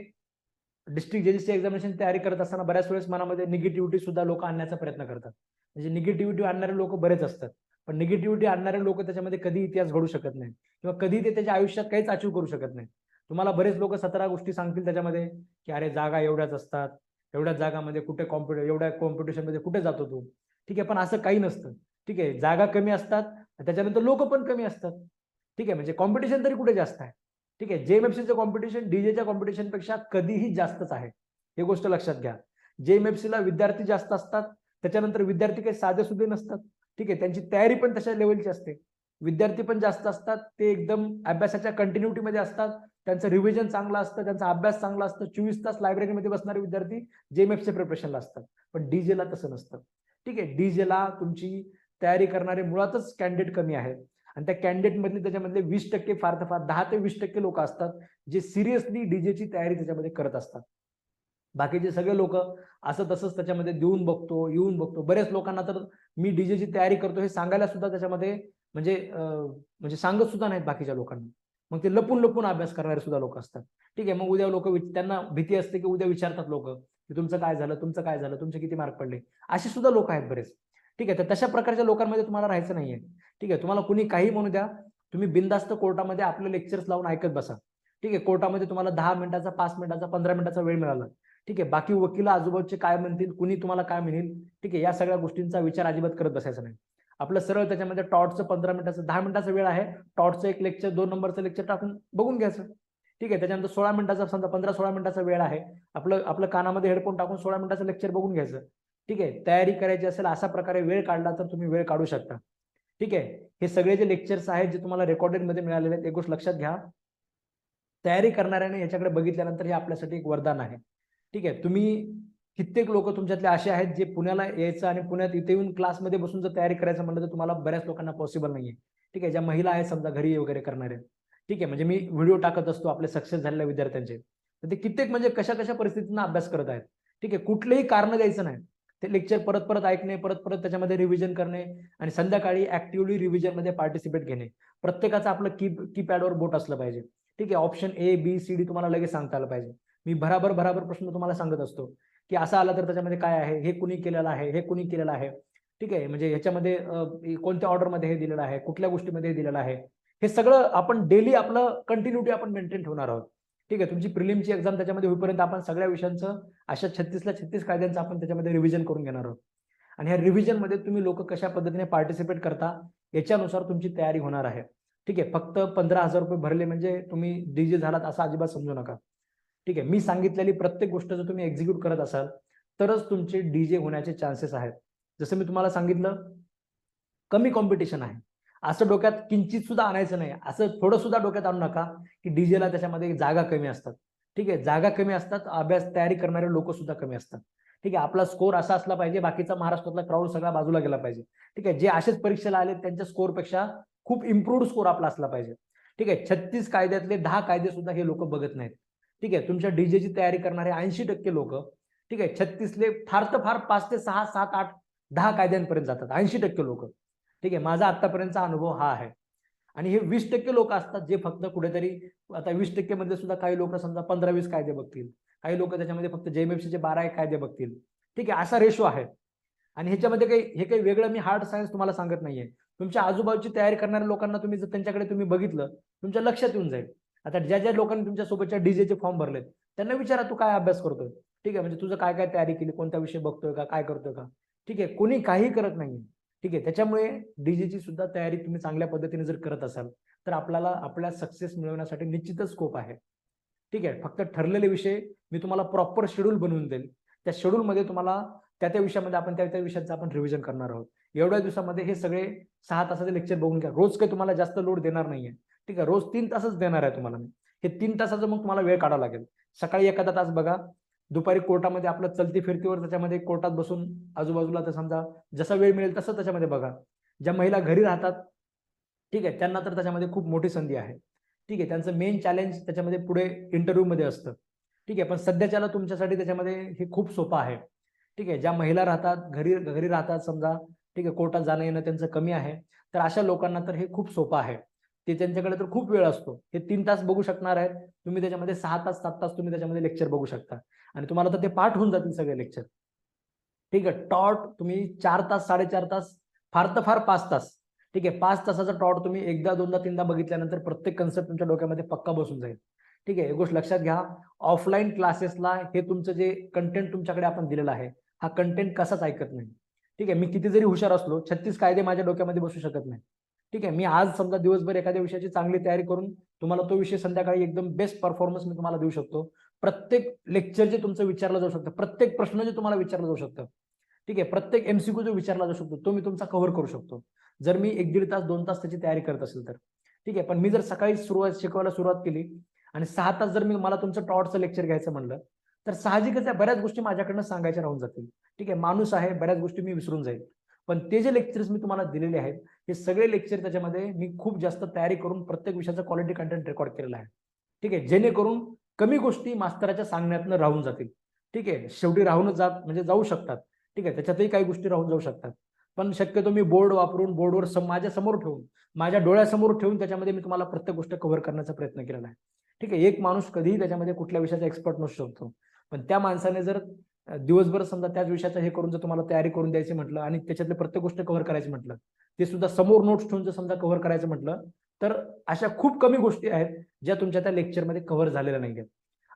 डिस्ट्रिक्ट जजेसची एक्झामिनेशन तयारी करत असताना बऱ्याच वेळेस मनामध्ये निगेटिव्हिटी सुद्धा लोक आणण्याचा प्रयत्न करतात. म्हणजे निगेटिव्हिटी आणणारे लोक बरेच असतात, पण निगेटिव्हिटी आणणारे लोक त्याच्यामध्ये कधी इतिहास घडू शकत नाही किंवा कधी ते त्याच्या आयुष्यात काहीच अचीव करू शकत नाही. तुम्हाला बरेच लोक 17 गोष्टी सांगतील त्याच्यामध्ये की अरे जागा एवढ्याच असतात, एवढ्याच जागामध्ये कुठे एवढ्या कॉम्पिटिशन मध्ये कुठे जातो तू. ठीक आहे, पण असं काही नसतं. ठीक आहे, जागा कमी असतात, त्याच्यानंतर लोक पण कमी असतात. ठीक आहे, म्हणजे कॉम्पिटिशन तरी कुठे जास्त आहे. ठीक आहे, जेएमएफसीचं कॉम्पिटिशन डीजेच्या कॉम्पिटिशन पेक्षा कधीही जास्तच आहे, ही गोष्ट लक्षात घ्या. जेएमएफसीला विद्यार्थी जास्त असतात, त्याच्यानंतर विद्यार्थी काही साधे सुधे नसतात. ठीक आहे, त्यांची तयारी पण तशा लेवलची असते. विद्यार्थी पण जास्त असतात, ते एकदम अभ्यासाच्या कंटिन्युटी मध्ये असतात, त्यांचं रिव्हिजन चांगलं असतं, त्यांचा अभ्यास चांगला असतं. 24 तास लायब्ररीमध्ये बसणारे विद्यार्थी जेएमएफसी प्रिपरेशनला असतात. पण डीजेला तसं नसतं. ठीक आहे, डीजेला तुमची तयारी करणारे मुळातच कॅन्डिडेट कमी आहेत आणि त्या कॅन्डिडेट मधले त्याच्यामधले 20% फार तर फार 10 ते 20% लोक असतात जे सिरियसली डीजेची तयारी त्याच्यामध्ये करत असतात. बाकीचे सगळे लोक असं तसंच त्याच्यामध्ये देऊन बघतो, येऊन बघतो. बऱ्याच लोकांना तर मी डीजेची तयारी करतो हे सांगायला सुद्धा त्याच्यामध्ये म्हणजे सांगत सुद्धा नाहीत बाकीच्या लोकांना. मग ते लपून लपून अभ्यास करणारे सुद्धा लोक असतात. ठीक आहे, मग उद्या लोक त्यांना भीती असते की उद्या विचारतात लोक की तुमचं काय झालं, तुमचं काय झालं, तुमचे किती मार्क पडले. असे सुद्धा लोक आहेत बरेच. ठीक आहे, तर तशा प्रकारच्या लोकांमध्ये तुम्हाला राहायचं नाहीये. ठीक आहे, तुम्हाला कुणी काही म्हणू द्या, तुम्ही बिनधास्त कोर्टामध्ये आपले लेक्चर्स लावून ऐकत बसा. ठीक आहे, कोर्टामध्ये तुम्हाला 10 मिनिटाचा, 5 मिनिटाचा, 15 मिनिटाचा वेळ मिळाला. ठीक आहे, बाकी वकील आजूबाजूचे काय म्हणतील, कुणी तुम्हाला काय म्हणेल, ठीक आहे, या सगळ्या गोष्टींचा विचार अजिबात करत बसायचा नाही. आपलं सरळ त्याच्यामध्ये टॉटचं 15 मिनिटाचं 10 मिनिटाचा वेळ आहे, टॉटचं एक लेक्चर 2 नंबरचं लेक्चर टाकून बघून घ्यायचं. ठीक आहे, त्याच्यानंतर 16 मिनिटाचा समजा 15-16 मिनिटाचा वेळ आहे, आपलं कानामध्ये हेडफोन टाकून 16 मिनिटाचं लेक्चर बघून घ्यायचं. ठीक आहे, तयारी करायची असेल अशा प्रकारे वेळ काढला तर तुम्ही वेळ काढू शकता. ठीक आहे, हे सगळे जे लेक्चर्स आहेत जे तुम्हाला रेकॉर्डेड मध्ये मिळालेले आहेत, एक गोष्ट लक्षात घ्या, तयारी करणाऱ्याने याच्याकडे बघितल्यानंतर हे आपल्यासाठी एक वरदान आहे. ठीक आहे, तुम्ही कित्येक लोक तुमच्यातले असे आहेत जे पुण्याला यायचं आणि पुण्यात इथे येऊन क्लासमध्ये बसून जर तयारी करायचं म्हणलं तर तुम्हाला बऱ्याच लोकांना पॉसिबल नाहीये. ठीक आहे, ज्या महिला आहेत समजा घरी वगैरे करणारे. ठीक आहे, म्हणजे मी व्हिडिओ टाकत असतो आपले सक्सेस झालेल्या विद्यार्थ्यांचे, तर ते कित्येक म्हणजे कशा कशा परिस्थितींना अभ्यास करत आहेत. ठीक आहे, कुठलेही कारण द्यायचं नाही, ते लेक्चर परत परत ऐकणे, परत परत त्याच्यामध्ये रिव्हिजन करणे आणि संध्याकाळी ऍक्टिव्हली रिव्हिजन मध्ये पार्टिसिपेट घेणे. प्रत्येकाचं आपलं कीपॅडवर बोट असलं पाहिजे. ठीक आहे, option A B C D तुम्हाला लगेच सांगता आलं पाहिजे. मी भराभर प्रश्न तुम्हाला सांगत असतो की असं आला तर त्याच्यामध्ये काय आहे, हे कुणी केलेलं आहे, हे कुणी केलेलं आहे. ठीक आहे, म्हणजे ह्याच्यामध्ये कोणत्या ऑर्डरमध्ये हे दिलेलं आहे, कुठल्या गोष्टीमध्ये हे दिलेलं आहे, हे सगळं आपण डेली आपलं कंटिन्युटी आपण मेंटेन ठेवणार आहोत. ठीक आहे, तुमची प्रिलिमची एक्झाम त्याच्यामध्ये होईपर्यंत आपण सगळ्या विषयांचं अशा 36ला 36 कायद्यांचं आपण त्याच्यामध्ये रिव्हिजन करून घेणार आहोत. आणि ह्या रिव्हिजन मध्ये तुम्ही लोक कशा पद्धतीने पार्टिसिपेट करता याच्यानुसार तुमची तयारी होणार आहे. ठीक आहे, फक्त 15,000 रुपये भरले म्हणजे तुम्ही डीजे झालात असं अजिबात समजू नका. ठीक आहे, मी सांगितलेली प्रत्येक गोष्ट जर तुम्ही एक्झिक्यूट करत असाल तरच तुमचे डीजे होण्याचे चान्सेस आहेत. जसं मी तुम्हाला सांगितलं, कमी कॉम्पिटिशन आहे असं डोक्यात किंचित सुद्धा आणायचं नाही. असं थोडं सुद्धा डोक्यात आणू नका की डीजेला त्याच्यामध्ये जागा कमी असतात. ठीक आहे, जागा कमी असतात, अभ्यास तयारी करणारे लोक सुद्धा कमी असतात. ठीक आहे, आपला स्कोर असा असला पाहिजे, बाकीचा महाराष्ट्रातला क्राऊड सगळा बाजूला गेला पाहिजे. ठीक आहे, जे असेच परीक्षेला आले त्यांच्या स्कोर पेक्षा खूप इम्प्रूव्ड स्कोर आपला असला पाहिजे. ठीक आहे, 36 कायद्यातले 10 कायदे सुद्धा हे लोक बघत नाहीत. ठीक आहे, तुमच्या डीजेची तयारी करणारे 80% लोक, ठीक आहे, 36ले फार तर फार 5 ते 6, 7, 8, 10 कायद्यांपर्यंत जातात 80% लोक. ठीक आहे, माझा आतापर्यंतचा अनुभव हा आहे. आणि हे 20% लोक असतात जे फक्त कुठेतरी, आता 20% मध्ये सुद्धा काही लोक समजा 15-20 कायदे बघतील, काही लोक त्याच्यामध्ये फक्त जेएमएफसीचे 12-1 कायदे बघतील. ठीक आहे, असा रेशो आहे. आणि ह्याच्यामध्ये हे काही वेगळं मी हार्ड सायन्स तुम्हाला सांगत नाहीये. तुमच्या आजूबाजूची तयारी करणाऱ्या लोकांना तुम्ही जर त्यांच्याकडे तुम्ही बघितलं, तुमच्या लक्षात येऊन जाईल. आता ज्या लोकांनी तुमच्या सोबतच्या डीजेचे फॉर्म भरलेत त्यांना विचारा तू काय अभ्यास करतोय. ठीक आहे, म्हणजे तुझं काय काय तयारी केली, कोणता विषय बघतोय का, काय करतोय का. ठीक आहे, कोणी काही करत नाहीये. ठीक आहे, त्याच्यामुळे डीजेची सुद्धा तयारी तुम्ही चांगल्या पद्धतीने जर करत असाल तर आपल्याला आपल्या सक्सेस मिळवण्यासाठी निश्चितच स्कोप आहे. ठीक आहे, फक्त ठरलेले विषय मी तुम्हाला प्रॉपर शेड्यूल बनवून देईल. त्या शेड्यूलमध्ये तुम्हाला त्या विषयामध्ये आपण त्या विषयाचं आपण रिव्हिजन करणार आहोत. एवढ्या दिवसामध्ये हे सगळे 6 तासाचे लेक्चर बघून घ्या. रोज काही तुम्हाला जास्त लोड देणार नाहीये. ठीक आहे, रोज 3 तासच देणार आहे तुम्हाला मी. हे 3 तासाचा मग तुम्हाला वेळ काढावा लागेल. सकाळी एखादा तास बघा, दुपारी कोर्टामध्ये आपलं चलती फिरतीवर त्याच्यामध्ये कोर्टात बसून आजूबाजूला तर समजा जसा वेळ मिळेल तसं त्याच्यामध्ये बघा. ज्या महिला घरी राहतात, ठीक आहे, त्यांना तर त्याच्यामध्ये खूप मोठी संधी आहे. ठीक आहे, त्यांचं मेन चॅलेंज त्याच्यामध्ये पुढे इंटरव्ह्यू मध्ये असतं. ठीक आहे, पण सध्याच्याला तुमच्यासाठी त्याच्यामध्ये हे खूप सोपं आहे. ठीक आहे, ज्या महिला राहतात घरी घरी राहतात समजा, ठीक आहे, कोर्टात जाणं येणं त्यांचं कमी आहे, तर अशा लोकांना तर हे खूप सोपं आहे. ते त्यांच्याकडे तर खूप वेळ असतो. हे 3 तास बघू शकणार आहेत तुम्ही, त्याच्यामध्ये 6 तास 7 तास तुम्ही त्याच्यामध्ये लेक्चर बघू शकता आणि तुम्हाला तर ते पाठ होऊन जातील सगळे लेक्चर. ठीक आहे, टॉट तुम्ही 4 तास 4.5 तास, फार तर फार 5 तास, ठीक आहे, 5 तासाचा टॉट तुम्ही एकदा दोनदा तीनदा बघितल्यानंतर प्रत्येक कन्सेप्ट तुमच्या डोक्यामध्ये पक्का बसून जाईल. ठीक आहे, एक गोष्ट लक्षात घ्या, ऑफलाईन क्लासेसला हे तुमचं जे कंटेंट तुमच्याकडे आपण दिलेलं आहे, हा कंटेंट कसाच ऐकत नाही. ठीक आहे, मी किती जरी हुशार असलो 36 कायदे माझ्या डोक्यामध्ये बसू शकत नाही. ठीक आहे, मी आज समजा दिवसभर एखाद्या विषयाची चांगली तयारी करून तुम्हाला तो विषय संध्याकाळी एकदम बेस्ट परफॉर्मन्स मी तुम्हाला देऊ शकतो. प्रत्येक लेक्चर जे तुमचं विचारलं जाऊ शकतं, प्रत्येक प्रश्न जे तुम्हाला विचारलं जाऊ शकतं, ठीक आहे, प्रत्येक एमसीक्यू जो विचारला जाऊ शकतो तो मी तुमचा कव्हर करू शकतो, जर मी 1-1.5 तास 2 तास त्याची तयारी करत असेल तर. ठीक आहे, पण मी जर सकाळी शिकवायला सुरुवात केली आणि 6 तास जर मला तुमचं टॉटचं लेक्चर घ्यायचं म्हणलं, तर साहजिकच आहे बऱ्याच गोष्टी माझ्याकडनं सांगायच्या राहून जातील. ठीक आहे, माणूस आहे, बऱ्याच गोष्टी मी विसरून जाईल. पण ते जे लेक्चर्स मी तुम्हाला दिलेले आहेत, हे सगळे लेक्चर त्याच्यामध्ये मी खूप जास्त तयारी करून प्रत्येक विषयाचा क्वालिटी कंटेंट रेकॉर्ड केलेला आहे. ठीक आहे, जेणेकरून कमी गोष्टी मास्तराच्या सांगण्यातनं राहून जातील. ठीक आहे, शेवटी राहूनच जात म्हणजे जाऊ शकतात. ठीक आहे, त्याच्यातही काही गोष्टी राहून जाऊ शकतात, पण शक्यतो मी बोर्ड वापरून बोर्डवर माझ्या समोर ठेवून, माझ्या डोळ्यासमोर ठेवून त्याच्यामध्ये मी तुम्हाला प्रत्येक गोष्ट कव्हर करण्याचा प्रयत्न केलेला आहे. ठीक आहे, एक माणूस कधीही त्याच्यामध्ये कुठल्या विषयाचा एक्सपर्ट नसू शकतो, पण त्या माणसाने जर दिवसभर समजा त्याच विषयाचा हे करून जर तुम्हाला तयारी करून द्यायची म्हटलं आणि त्याच्यातले प्रत्येक गोष्ट कव्हर करायची म्हटलं, ते सुद्धा समोर नोट्स ठेवून जर समजा कव्हर करायचं म्हटलं, तर अशा खूप कमी गोष्टी आहेत ज्या तुमच्या त्या लेक्चरमध्ये कव्हर झालेल्या नाही आहेत.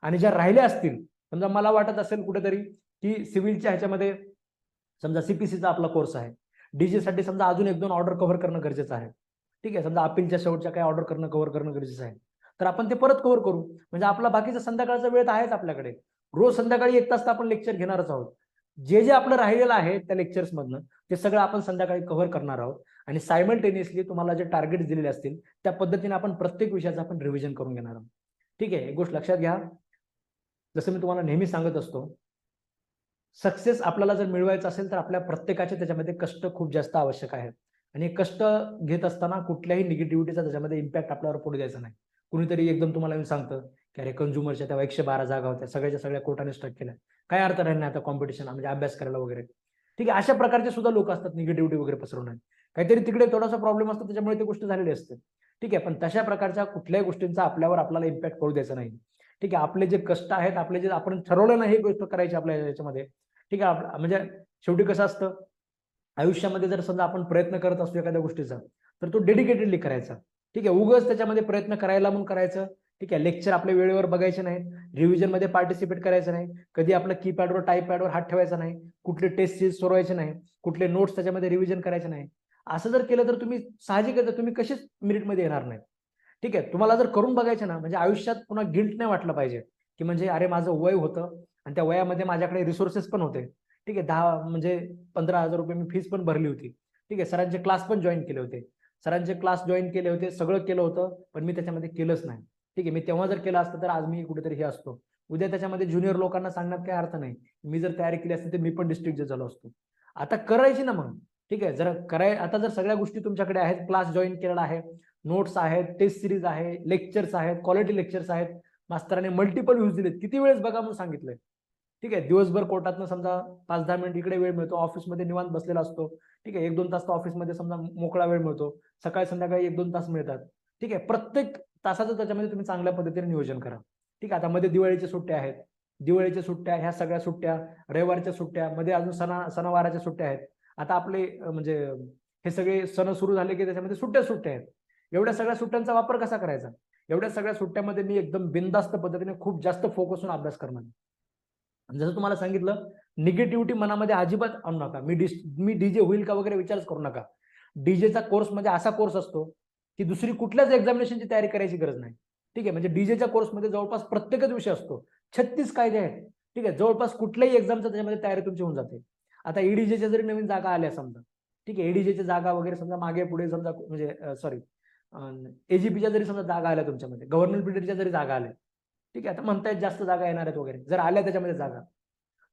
आणि ज्या राहिल्या असतील, समजा मला वाटत असेल कुठेतरी की सिव्हिलच्या ह्याच्यामध्ये समजा सीपीसीचा आपला कोर्स आहे, डीजे साठी समजा अजून 1-2 ऑर्डर कव्हर करणं गरजेचं आहे. ठीक आहे, समजा अपीलच्या शेवटच्या काही ऑर्डर कव्हर करणं गरजेचं आहे, तर आपण ते परत कव्हर करू. म्हणजे आपला बाकीचा संध्याकाळचा वेळ तर आहेच आपल्याकडे. रोज संध्याकाळी 1 तास तर आपण लेक्चर घेणारच आहोत. जे जे आपलं राहिलेलं आहे त्या लेक्चर्स मधनं ते सगळं आपण संध्याकाळी कव्हर करणार आहोत आणि सायमल्टेनियसली तुम्हाला जे टार्गेट दिलेले असतील त्या पद्धतीने आपण प्रत्येक विषयाचं आपण रिव्हिजन करून घेणार आहोत. ठीक आहे, एक गोष्ट लक्षात घ्या, जसं मी तुम्हाला नेहमी सांगत असतो, सक्सेस आपल्याला जर मिळवायचं असेल तर आपल्या प्रत्येकाचे त्याच्यामध्ये कष्ट खूप जास्त आवश्यक आहेत आणि कष्ट घेत असताना कुठल्याही निगेटिव्हिटीचा त्याच्यामध्ये इम्पॅक्ट आपल्यावर पडू द्यायचा नाही. कुणीतरी एकदम तुम्हाला येऊन सांगतं की अरे कंझ्युमरच्या तेव्हा 112 जागा होत्या, सगळ्याच्या सगळ्या कोर्टाने स्ट्रक केल्या, काय अर्थ राहिला नाही आता कॉम्पिटिशन म्हणजे अभ्यास करायला वगैरे. ठीक आहे, अशा प्रकारचे सुद्धा लोक असतात निगेटिव्हिटी वगैरे पसरवणार, काहीतरी तिकडे थोडासा प्रॉब्लेम असतो त्याच्यामुळे ती गोष्ट झालेली असते. ठीक आहे, पण तशा प्रकारच्या कुठल्याही गोष्टींचा आपल्याला इम्पॅक्ट पडू द्यायचा नाही. ठीक आहे, आपले जे कष्ट आहेत, आपले जे आपण ठरवलं नाही ही गोष्ट करायची आपल्या याच्यामध्ये, ठीक आहे, म्हणजे शेवटी कसं असतं आयुष्यामध्ये, जर समजा आपण प्रयत्न करत असतो एखाद्या गोष्टीचा, तर तो डेडिकेटेडली करायचा. ठीक आहे, उगाच त्याच्यामध्ये प्रयत्न करायला म्हणून करायचं. ठीक आहे, लेक्चर आपल्या वेळेवर बघायचे नाहीत, रिव्हिजन मध्ये पार्टिसिपेट करायचं नाही, कधी आपलं कीपॅडवर टाईपपॅडवर हात ठेवायचा नाही, कुठले टेस्ट सीरीज सोडवायचे नाही, कुठले नोट्स त्याच्यामध्ये रिव्हिजन करायचे नाही. असं जर केलं तर तुम्ही साहजिकच तुम्ही कशीच मेरिटमध्ये येणार नाही. ठीक आहे, तुम्हाला जर करून बघायचे ना, म्हणजे आयुष्यात पुन्हा गिल्ट नाही वाटलं पाहिजे की म्हणजे अरे माझं वय होतं आणि त्या वयामध्ये माझ्याकडे रिसोर्सेस पण होते. ठीक आहे, 10 म्हणजे 15,000 रुपये मी फीस पण भरली होती. ठीक आहे, सरांचे क्लास पण जॉईन केले होते, सरांचे क्लास जॉईन केले होते, सगळं केलं होतं, पण मी त्याच्यामध्ये केलंच नाही. ठीक आहे, मी तेव्हा जर केलं असतं तर आज मी कुठेतरी हे असतो. उद्या त्याच्यामध्ये ज्युनियर लोकांना सांगण्यात काही अर्थ नाही. मी जर तयारी केली असती तर मी पण डिस्ट्रिक्ट जज झालो असतो. आता करायची ना मग. ठीक आहे, आता जर सगळ्या गोष्टी तुमच्याकडे आहेत, क्लास जॉईन केलेला आहे, नोट्स आहेत, टेस्ट सिरीज आहे, लेक्चर्स आहेत, क्वालिटी लेक्चर्स आहेत, मास्तराने मल्टिपल व्ह्यूज दिलेत, किती वेळेस बघा म्हणून सांगितलंय. ठीक आहे, दिवसभर कोर्टातनं समजा 5-10 मिनिट इकडे वेळ मिळतो, ऑफिसमध्ये निवांत बसलेला असतो. ठीक आहे, 1-2 तास तर ऑफिसमध्ये समजा मोकळा वेळ मिळतो, सकाळी संध्याकाळी 1-2 तास मिळतात. ठीक आहे, प्रत्येक तासाचं त्याच्यामध्ये तुम्ही चांगल्या पद्धतीने नियोजन करा. ठीक आहे, आता मध्ये दिवाळीच्या सुट्ट्या आहेत, दिवाळीच्या सुट्ट्या, ह्या सगळ्या सुट्ट्या, रविवारच्या सुट्ट्या, मध्ये अजून सणावाराच्या सुट्ट्या आहेत. आता आपले म्हणजे हे सगळे सण सुरू झाले की त्याच्यामध्ये सुट्ट्या आहेत. एवढ्या सगळ्या सुट्ट्यांचा वापर कसा करायचा? एवढ्या सगळ्या सुट्ट्यामध्ये मी एकदम बिनधास्त पद्धतीने खूप जास्त फोकस होऊन अभ्यास करणार. जसं तुम्हाला सांगितलं, निगेटिव्हिटी मनामध्ये अजिबात आणू नका. मी डीजे होईल का वगैरे विचारच करू नका. डीजेचा कोर्स म्हणजे असा कोर्स असतो की दुसरी कुठल्याच एक्झामिनेशनची तयारी करायची गरज नाही. ठीक आहे, म्हणजे डीजेच्या कोर्समध्ये जवळपास प्रत्येकच विषय असतो, 36 कायदे आहेत. ठीक आहे, जवळपास कुठल्याही एक्झामचा त्याच्यामध्ये तयारी तुमची होऊन जाते. आता ईडीजेच्या जरी नवीन जागा आल्या समजा, ठीक आहे, ईडीजेच्या जागा वगैरे समजा मागे पुढे समजा म्हणजे सॉरी एजीपीच्या जरी समजा जागा आल्या तुमच्यामध्ये, गव्हर्नमेंट बिल्डरच्या जरी जागा आल्या, ठीक आहे, आता म्हणतायत जास्त जागा येणार आहेत वगैरे, जर आल्या त्याच्यामध्ये जागा,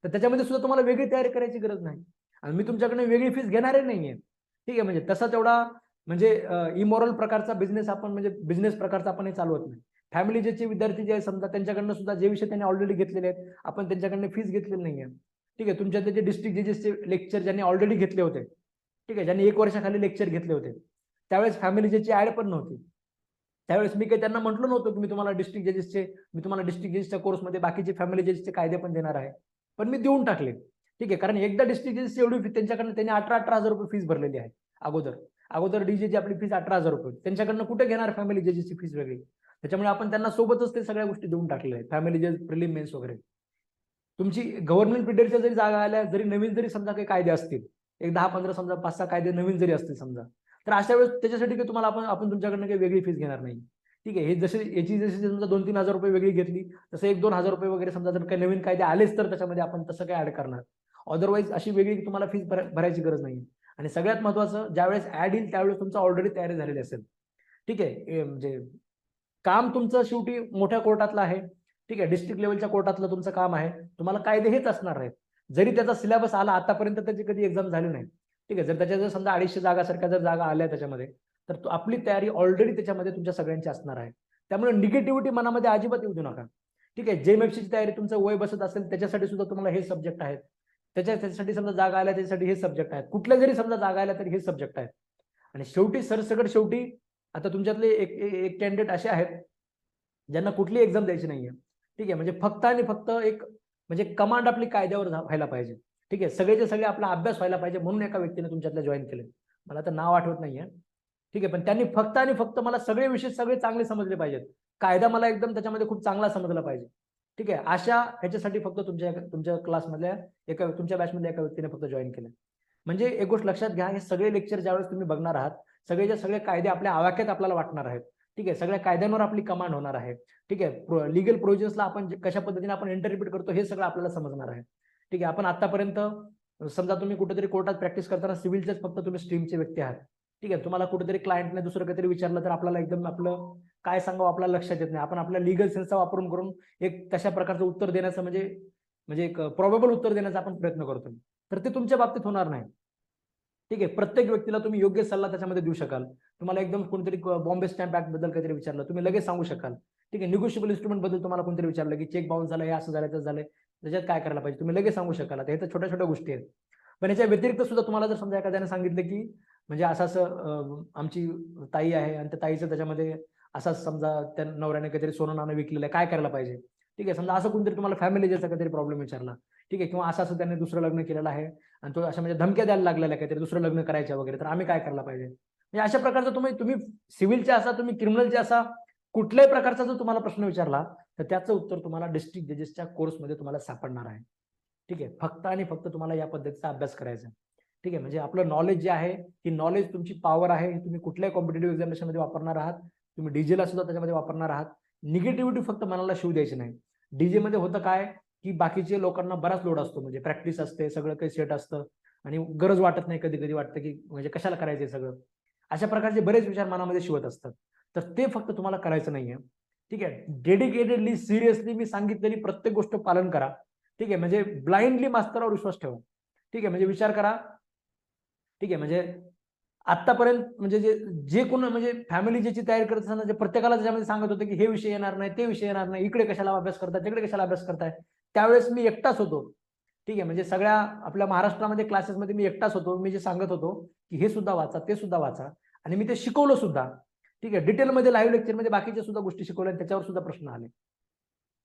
तर त्याच्यामध्ये सुद्धा तुम्हाला वेगळी तयारी करायची गरज नाही आणि मी तुमच्याकडे वेगळी फीस घेणारही नाहीये. ठीक आहे, म्हणजे तसा तेवढा म्हणजे इमोरल प्रकारचा बिझनेस आपण म्हणजे बिझनेस प्रकारचा आपण हे चालवत नाही. फॅमिली जे विद्यार्थी जे समजा त्यांच्याकडनं सुद्धा जे विषय त्यांनी ऑलरेडी घेतलेले आहेत, आपण त्यांच्याकडनं फीस घेतलेली नाहीये. ठीक आहे, तुमच्यातले जे डिस्ट्रिक्ट जजेसचे लेक्चर ज्यांनी ऑलरेडी घेतले होते, ठीक आहे, ज्यांनी 1 वर्षाखाली लेक्चर घेतले होते, त्यावेळेस फॅमिली जजची ऍड पण नव्हती. त्यावेळेस मी काही त्यांना म्हटलं नव्हतं की मी तुम्हाला डिस्ट्रिक्ट जजेसच्या कोर्समध्ये बाकीचे फॅमिली जजेसचे कायदे पण देणार आहे, पण मी देऊन टाकले. ठीक आहे, कारण एकदा डिस्ट्रिक्ट जजेसची एवढी फी त्यांच्याकडनं त्यांनी 18,000 रुपये फीस भरलेली आहे अगोदर डीजेची आपली फीस 18,000 रुपये, त्यांच्याकडनं कुठे घेणार फॅमिली जजेसची फीस वेगळी. त्याच्यामुळे आपण त्यांना सोबतच ते सगळ्या गोष्टी देऊन टाकलेल्या आहेत, फॅमिली जज, प्रिलिम मेन्स वगैरे. तुमची गव्हर्नमेंट बिल्डरच्या जरी जागा आल्या, जरी नवीन जरी समजा काही कायदे असतील, एक 10-15 समजा 5-6 कायदे नवीन जरी असतील समजा, तर अशा वेळेस त्याच्यासाठी काही तुम्हाला आपण तुमच्याकडनं काही वेगळी फीस घेणार नाही. ठीक आहे, हे जसे याची जशी समजा 2-3 हजार रुपये वेगळी घेतली, तसं 1-2 हजार रुपये वगैरे समजा जर काही नवीन कायदे आलेच तर त्याच्यामध्ये आपण तसं काही ऍड करणार. अदरवाईज अशी वेगळी तुम्हाला फीस भरायची गरज नाही. आणि सगळ्यात महत्वाचं, ज्यावेळेस ऍड येईल त्यावेळेस तुमचं ऑलरेडी तयारी झालेली असेल. ठीक आहे, म्हणजे काम तुमचं शेवटी मोठ्या कोर्टातलं आहे. ठीक आहे, डिस्ट्रिक्ट लेवलच्या कोर्टातलं तुमचं काम आहे, तुम्हाला कायदे हेच असणार आहेत. जरी त्याचा सिलेबस आला, आतापर्यंत त्याची कधी एक्झाम झाली नाही. ठीक आहे, जर त्याच्या जर समजा 250 जागासारख्या जर जागा आल्या त्याच्यामध्ये, तर आपली तयारी ऑलरेडी त्याच्यामध्ये तुमच्या सगळ्यांची असणार आहे. त्यामुळे निगेटिव्हिटी मनामध्ये अजिबात येऊ देऊ नका. ठीक आहे, जेएमएफसीची तयारी तुमचं वय बसत असेल त्याच्यासाठी सुद्धा तुम्हाला हे सब्जेक्ट आहेत, त्याच्यासाठी समजा जागा आल्या त्याच्यासाठी हे सब्जेक्ट आहेत, कुठल्या जरी समजा जागा आल्या तरी हे सब्जेक्ट आहेत. आणि शेवटी सरसकट शेवटी आता तुमच्यातले एक कॅन्डिडेट असे आहेत ज्यांना कुठली एक्झाम द्यायची नाहीये. ठीक आहे, म्हणजे फक्त आणि फक्त एक म्हणजे कमांड आपली कायद्यावर व्हायला पाहिजे. ठीक आहे, सगळेचे सगळे आपला अभ्यास व्हायला पाहिजे म्हणून एका व्यक्तीने तुमच्यातल्या जॉईन केले, मला तर नाव आठवत नाहीये. ठीक आहे, पण त्यांनी फक्त आणि फक्त मला सगळे विषय सगळे चांगले समजले पाहिजेत, कायदा मला एकदम त्याच्यामध्ये खूप चांगला समजला पाहिजे. ठीक आहे, अशा ह्याच्यासाठी फक्त तुमच्या क्लासमधल्या तुमच्या बॅचमधल्या एका व्यक्तीने फक्त जॉईन केलं. म्हणजे एक गोष्ट लक्षात घ्या, हे सगळे लेक्चर ज्यावेळेस तुम्ही बघणार आहात, सगळेचे सगळे कायदे आपल्या आवाक्यात आपल्याला वाटणार आहेत. ठीक आहे, सगळ्या कायद्यांवर आपली कमांड होणार आहे. ठीक आहे, लीगल प्रोव्हिजन्सला आपण कशा पद्धतीने आपण इंटरप्रिट करतो हे सगळं आपल्याला समजणार आहे. ठीक आहे, आपण आतापर्यंत समजा तुम्ही कुठेतरी कोर्टात प्रॅक्टिस करताना सिव्हिलचेच फक्त तुम्ही स्ट्रीमचे व्यक्ती आहात. ठीक आहे, तुम्हाला कुठेतरी क्लायंटने दुसरं काहीतरी विचारलं तर आपल्याला एकदम आपलं काय सांगावं आपल्याला लक्षात येत नाही. आपण आपल्या लिगल सेन्सचा वापरून करून एक तशा प्रकारचं उत्तर देण्याचं म्हणजे एक प्रॉबेबल उत्तर देण्याचा आपण प्रयत्न करतो, तर ते तुमच्या बाबतीत होणार नाही. ठीक आहे, प्रत्येक व्यक्तीला तुम्ही योग्य सल्ला त्याच्यामध्ये देऊ शकाल. तुम्हाला एकदम कोणतरी बॉम्बे स्टॅम्प ऍक्ट बद्दल काहीतरी विचारलं, तुम्ही लगेच सांगू शकाल. ठीक आहे, निगोशिएबल इन्स्ट्रुमेंट बद्दल तुम्हाला कोणतरी विचारलं की चेक बाउन्स झाला, हे असं झालं, तसं झालंय, त्याच्यात काय करायला पाहिजे, तुम्ही लगेच सांगू शकाल. आता हे तर छोट्या छोट्या गोष्टी आहेत. पण याच्या व्यतिरिक्त सुद्धा तुम्हाला जर समजा एखाद्याने सांगितलं की म्हणजे असं आमची ताई आहे आणि त्या ताईचं त्याच्यामध्ये असं समजा त्या नवऱ्याने काहीतरी सोनं नाणं विकलेलं आहे, काय करायला पाहिजे. ठीक आहे, समजा असं कोणतरी तुम्हाला फॅमिली ज्याचा काहीतरी प्रॉब्लेम विचारला. ठीक आहे, किंवा असं त्यांनी दुसरं लग्न केलेलं आहे आणि तो अशा म्हणजे धमक्या द्यायला लागलेला आहे काहीतरी दुसरं लग्न करायच्या वगैरे, तर आम्ही काय करायला पाहिजे. म्हणजे अशा प्रकारचं तुम्ही सिव्हिलचे असा, तुम्ही क्रिमिनलचे असा, कुठल्याही प्रकारचा जर तुम्हाला प्रश्न विचारला तर त्याचं उत्तर तुम्हाला डिस्ट्रिक्ट जजेसच्या कोर्समध्ये तुम्हाला सापडणार आहे. ठीक आहे, फक्त आणि फक्त तुम्हाला या पद्धतीचा अभ्यास करायचा. ठीक आहे, म्हणजे आपलं नॉलेज जे आहे, ही नॉलेज तुमची पॉवर आहे, ही तुम्ही कुठल्याही कॉम्पिटेटिव्ह एक्झामिनेशनमध्ये वापरणार आहात, तुम्ही डीजेला सुद्धा त्याच्यामध्ये वापरणार आहात. निगेटिव्हिटी फक्त मनाला शिव द्यायची नाही. डीजे मध्ये होतं काय की बाकीचे लोकांना बराच लोड असतो, म्हणजे प्रॅक्टिस असते, सगळं काही सेट असतं आणि गरज वाटत नाही, कधी कधी वाटतं की म्हणजे कशाला करायचं सगळं, अशा प्रकारचे बरेच विचार मनामध्ये शिवत असतात. तर ते फक्त तुम्हाला करायचं नाहीये. ठीक आहे, डेडिकेटेडली सिरियसली मी सांगितलेली प्रत्येक गोष्ट पालन करा. ठीक आहे, म्हणजे ब्लाइंडली मास्तरावर विश्वास ठेवा. ठीक आहे, म्हणजे विचार करा. ठीक आहे, म्हणजे आतापर्यंत म्हणजे जे कोण म्हणजे फॅमिली ज्याची तयारी करत असताना जे प्रत्येकाला त्याच्यामध्ये सांगत होतं की हे विषय येणार नाही, ते विषय येणार नाही, इकडे कशाला अभ्यास करताय, तिकडे कशाला अभ्यास करताय, त्यावेळेस मी एकटाच होतो. ठीक आहे, म्हणजे सगळ्या आपल्या महाराष्ट्रामध्ये क्लासेसमध्ये मी एकटाच होतो. मी जे सांगत होतो की हे सुद्धा वाचा, ते सुद्धा वाचा, आणि मी ते शिकवलं सुद्धा. ठीक आहे, डिटेलमध्ये लाईव्ह लेक्चरमध्ये बाकीच्या सुद्धा गोष्टी शिकवल्या, त्याच्यावर सुद्धा प्रश्न आले.